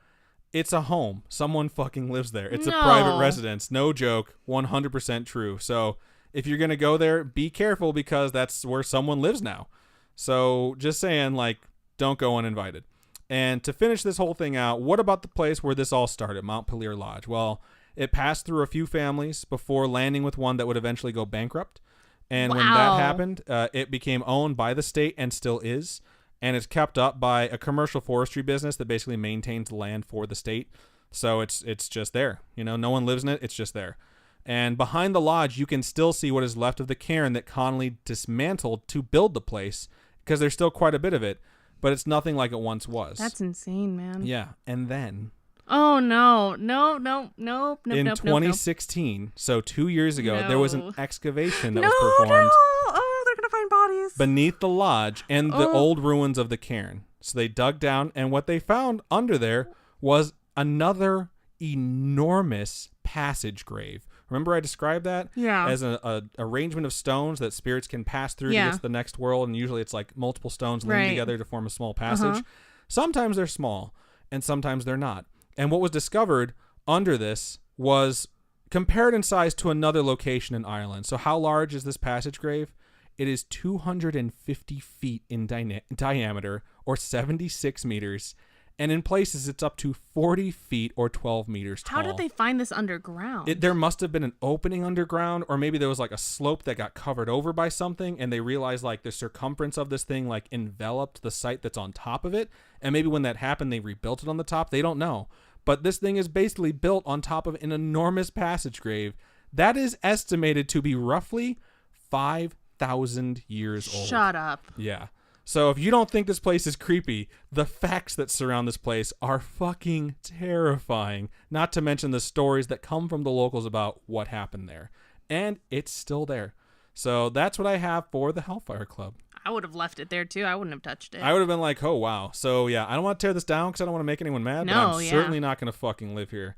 It's a home. Someone fucking lives there. It's a private residence. No joke. 100% true. So if you're going to go there, be careful because that's where someone lives now. So just saying, like, don't go uninvited. And to finish this whole thing out, what about the place where this all started, Mount Pelier Lodge? Well, it passed through a few families before landing with one that would eventually go bankrupt. And when that happened, it became owned by the state and still is. And it's kept up by a commercial forestry business that basically maintains the land for the state. So it's just there. You know, no one lives in it. It's just there. And behind the lodge, you can still see what is left of the cairn that Connolly dismantled to build the place, because there's still quite a bit of it, but it's nothing like it once was.
That's insane, man.
Yeah. And then...
Oh, no. In
2016, so 2 years ago, there was an excavation that was performed.
Oh, they're going to find bodies.
Beneath the lodge and the old ruins of the cairn. So they dug down, and what they found under there was another enormous passage grave. Remember I described that?
Yeah.
As an arrangement of stones that spirits can pass through to get to the next world, and usually it's like multiple stones linked together to form a small passage. Sometimes they're small, and sometimes they're not. And what was discovered under this was compared in size to another location in Ireland. So how large is this passage grave? It is 250 feet in diameter, or 76 meters. And in places, it's up to 40 feet or 12 meters tall.
How did they find this underground?
There must have been an opening underground, or maybe there was like a slope that got covered over by something, and they realized like the circumference of this thing like enveloped the site that's on top of it. And maybe when that happened, they rebuilt it on the top. They don't know. But this thing is basically built on top of an enormous passage grave that is estimated to be roughly 5,000 years old.
Shut up.
Yeah. So if you don't think this place is creepy, the facts that surround this place are fucking terrifying. Not to mention the stories that come from the locals about what happened there. And it's still there. So that's what I have for the Hellfire Club.
I would have left it there too. I wouldn't have touched it.
I would have been like, oh, wow. So yeah, I don't want to tear this down because I don't want to make anyone mad.
No,
but I'm
yeah.
certainly not going to fucking live here.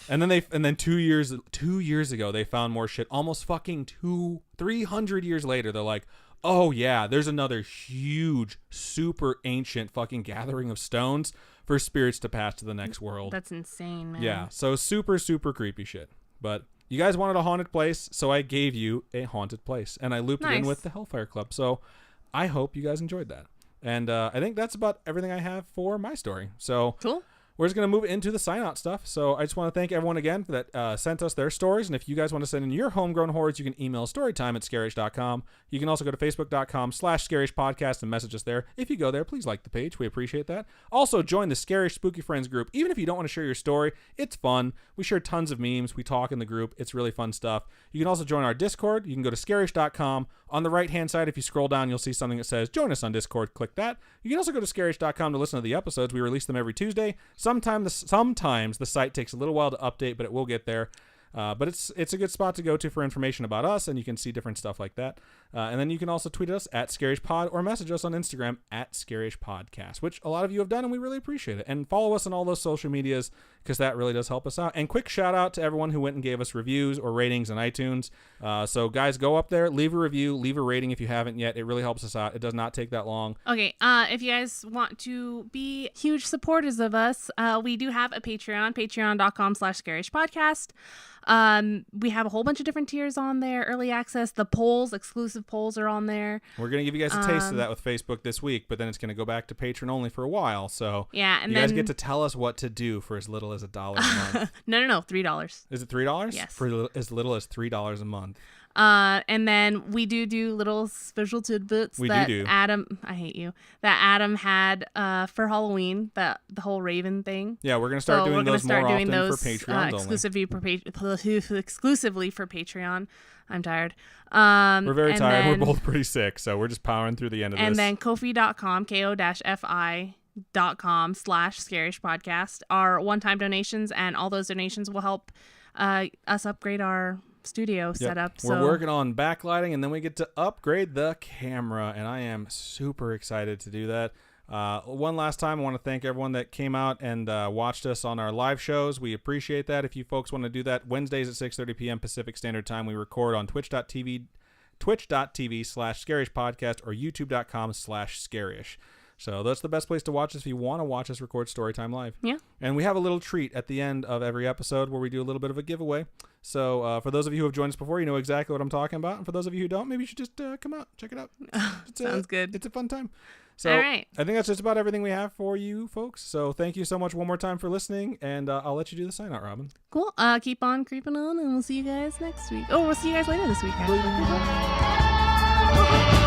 And then 2 years ago, they found more shit. Almost fucking 300 years later, they're like, oh yeah, there's another huge, super ancient fucking gathering of stones for spirits to pass to the next world.
That's insane, man.
Yeah, so super, super creepy shit. But you guys wanted a haunted place, so I gave you a haunted place. And I looped it in with the Hellfire Club. So I hope you guys enjoyed that. And I think that's about everything I have for my story. So
Cool.
We're just going to move into the sign-out stuff. So I just want to thank everyone again that sent us their stories. And if you guys want to send in your homegrown horrors, you can email storytime@scarish.com. You can also go to facebook.com/scarishpodcast and message us there. If you go there, please like the page. We appreciate that. Also, join the Scarish Spooky Friends group. Even if you don't want to share your story, it's fun. We share tons of memes. We talk in the group. It's really fun stuff. You can also join our Discord. You can go to scarish.com. On the right-hand side, if you scroll down, you'll see something that says, join us on Discord. Click that. You can also go to scarish.com to listen to the episodes. We release them every Tuesday. Sometimes the site takes a little while to update, but it will get there. But it's a good spot to go to for information about us, and you can see different stuff like that. And then you can also tweet us at ScarishPod or message us on Instagram at ScarishPodcast, which a lot of you have done, and we really appreciate it. And follow us on all those social medias because that really does help us out. And quick shout out to everyone who went and gave us reviews or ratings on iTunes. So guys, go up there, leave a review, leave a rating if you haven't yet. It really helps us out. It does not take that long.
Okay, if you guys want to be huge supporters of us, we do have a Patreon, patreon.com/scarishpodcast. We have a whole bunch of different tiers on there. Early access, the polls, exclusive polls are on there.
We're going to give you guys a taste of that with Facebook this week, but then it's going to go back to Patreon only for a while. So
yeah, and
you guys get to tell us what to do for as little as $1 a month.
No, $3.
Is it $3?
Yes.
For as little as $3 a month.
And then we do little special tidbits that Adam had for Halloween, the whole Raven thing.
Yeah, we're gonna start doing those more often for Patreon
exclusively for Patreon. I'm tired.
We're very tired. We're both pretty sick, so we're just powering through the end of this.
And then Ko-fi.com, ko-fi.com/Scarish Podcast are one-time donations, and all those donations will help us upgrade our studio setup.
We're working on backlighting, and then we get to upgrade the camera, and I am super excited to do that. One last time, I want to thank everyone that came out and watched us on our live shows. We appreciate that. If you folks want to do that, Wednesdays at 6:30 p.m. Pacific Standard Time, we record on twitch.tv/Scarish Podcast or youtube.com/Scarish. So that's the best place to watch us if you want to watch us record Storytime Live.
Yeah.
And we have a little treat at the end of every episode where we do a little bit of a giveaway. So for those of you who have joined us before, you know exactly what I'm talking about. And for those of you who don't, maybe you should just come out, check it out.
Sounds good.
It's a fun time. So
all right.
I think that's just about everything we have for you folks. So thank you so much one more time for listening. And I'll let you do the sign out, Robin.
Cool. Keep on creeping on, and we'll see you guys next week. Oh, we'll see you guys later this weekend.
Bye.